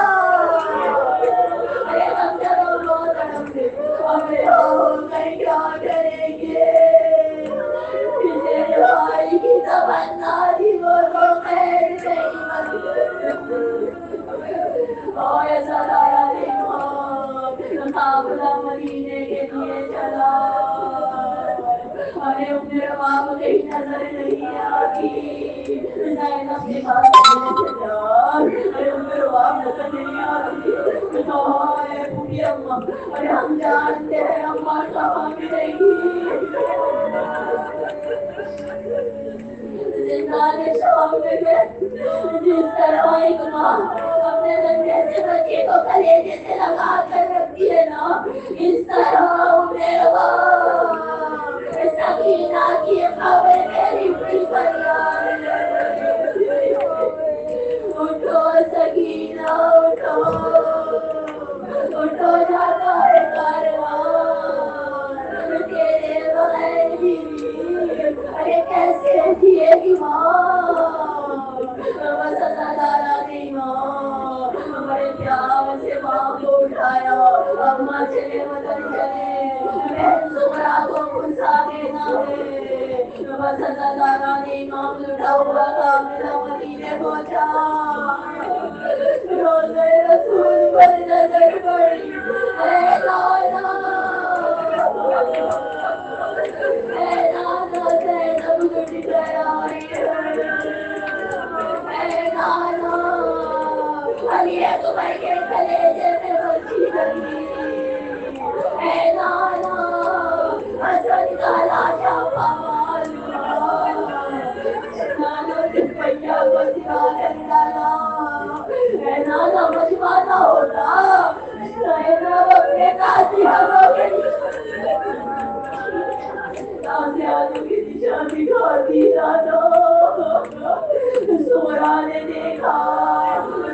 ارے ہم جب بہت تڑپتے ہم رہا ہو کر کیا کریں گے. میرے بھائی کی تمنا تھی وہ تو خیر نہیں اور ایسا لایا نہیں قافلہ مدینے کے لیے چلا. ارے میرے باپ کہیں نظر نہیں آتی. زینب کے پاس ارے میرے باپ نظر نہیں آتی. پوری اماں ارے ہم جانتے ہیں اماں کہاں ملے گی. زندان شام میں جس طرح ایک ماں اپنے ننھے سے بچے کو کلیجے سے لگا کر رکھتی ہے نا اس طرح میرے باپ سکینہ کی خبر میری پڑی فریاد. اٹھو سکینہ اٹھو اٹھو جاتا ہے کاروان تیرے بغیر بھی ارے کیسے جیے گی ماں. بس اللہ نہیں ماں بڑے پیار سے ماں کو اٹھایا. اماں چلے وطن چلے بہن زہرا کو پھنسا دینا ہے. بس اللہ نہیں ماں لٹا ہوا کاملہ مدینے پہنچا. روزے رسول پر نظر پڑی اے لالا اے نانا زینب لٹ گیا اے نانا علی اکبر کے کلیجے میں بچی گئی اے نانا حسن کا لاشا پامال نانا جس پہیا کو سوا کر ڈالا. اے نانا مجھوانا ہوتا زینب اپنے قاضی ہوا کے سے آلو کی نشان دکھا دی جانا. سورا نے دیکھا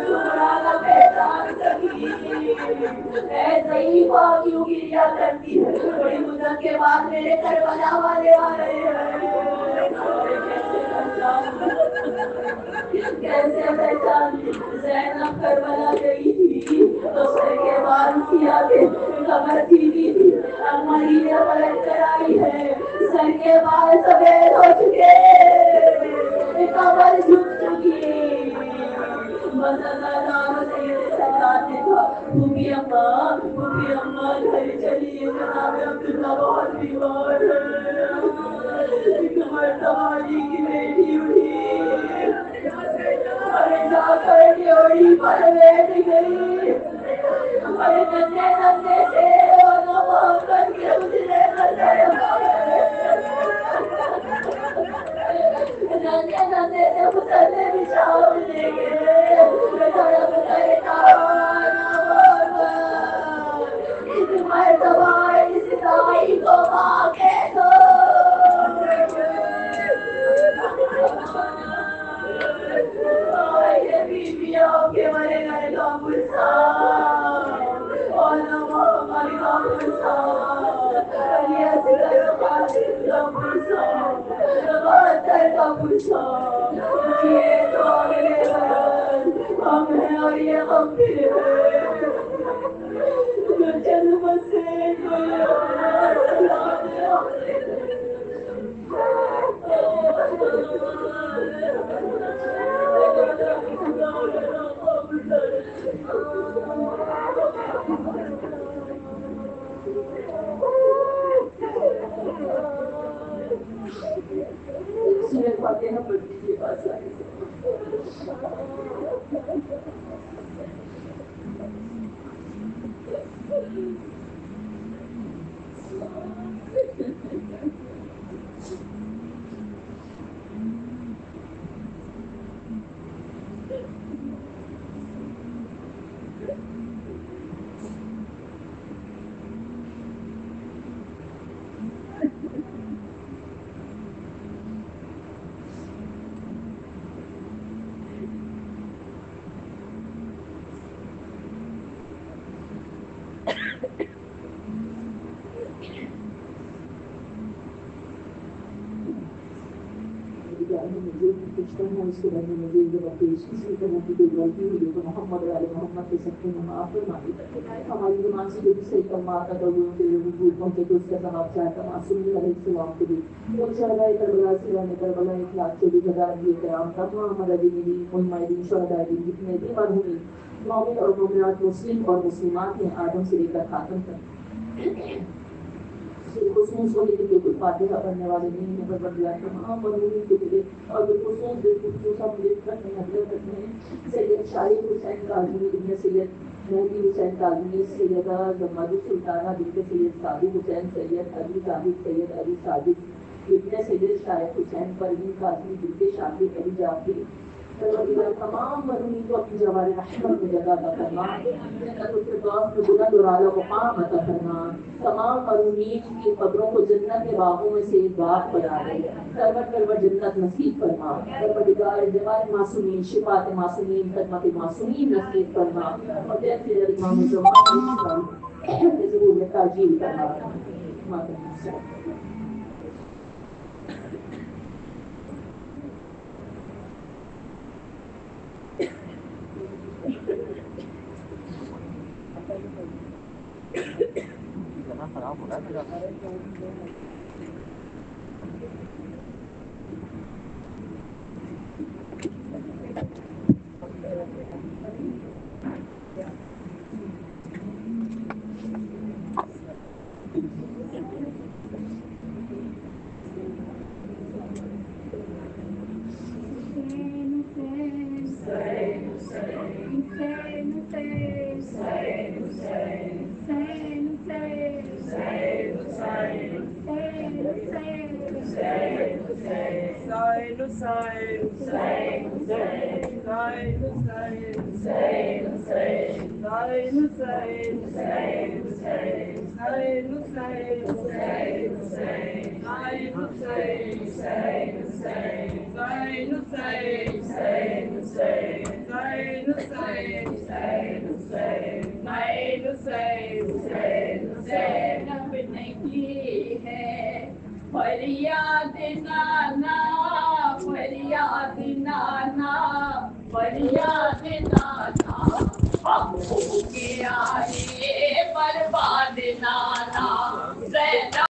سورا کا پہچان سکی. اے ضعیفہ کیوں گریا کرتی ہے؟ بڑی مدت کے بعد میرے کربلا والے آ رہے ہیں. کیسے پہچان زینب کربلا گئی تھی تو سر کے بال کیا کے کمر سیدھی تھی. اماری نے پلٹ کر آئی ہے, سر کے بال سفید ہو چکے, کمر جھک چکی. مسلمان سید سجاد نے کہا پھوپھی اماں گھر چلیے, جناب عبداللہ بہت بیمار ہے. کمر تماری کی بیٹی اٹھی اور جا کر ڈیوڑی پر بیٹھ گئی. اور ننھے ننھے سے محبت کے اجلے نظر ننھے ننھے سے مسلے بچھاؤ لے گئے. تڑپ کر کہا اس مرتبہ اس دائی کو ماں کہہ دو. بیویوں کے مرے گئے کا غصہ اور ہماری کا غصہ, علی اصغر خالد کا غصہ, بہتر کا غصہ. یہ تو اگلے برس ہم ہیں اور یہ ہم بھی ہیں جو جنم سے سورہ فاتحہ پڑھ لیجیے پاس آئے. اس کے بعد مجھے جب پیش کسی طرح کی کوئی غلطی ہوئی تو محمد علیہ محمد کے سب کو معاف فرمائے. ہماری زبان سے جو بھی صحیح کلمات ادا ہوئے ان کے حضور پہنچے تو اس کا ثواب چاہتا. معصوم علیہ السلام کو بھی اور شہداء کربلا سے رہنے کربلا اخلاق سے بھی ہزار یہ کرام تمام مددین مہمائدین شہداء دین جتنے بھی مرحومین مومن اور مومنات مسلم اور مسلمات ہیں آدم سے لے کر خاتم تک خصوص ہونے کے کوئی فاتحہ پڑھنے والے نہیں ہیں. پروردگار تمام مرحومین کے لیے اور بالخصوص ہم لکھ کر حضرت کرتے ہیں سید شاہد حسین کاظمی ابن سید مہدی حسین کاظمی, سیدہ زمد السلطانہ بنت سید صادق حسین, سید علی صادق, سید علی صادق ابن سید شاہد حسین پروین کاظمی بنت شاہد علی جعفری. پروردگار تمام مرحومین کو اپنی جوار رحمت میں جگہ عطا فرما, جنت الفردوس میں بلند اور اعلیٰ مقام عطا فرما. تمام مرحومین کی قبروں کو جنت کے باغوں میں سے ایک باغ بنا دے. کربت جنت نصیب فرما. پروردگار جوار معصومین, شفاعت معصومین, خدمت معصومین نصیب فرما. اور جیسے امام زمان کے ظہور میں تاجیل فرما. خراب ہو رہا ہے میرا. Hussein, فریاد نانا فریاد نانا فریاد نانا ہم ہو گیا یہ برباد نانا زینب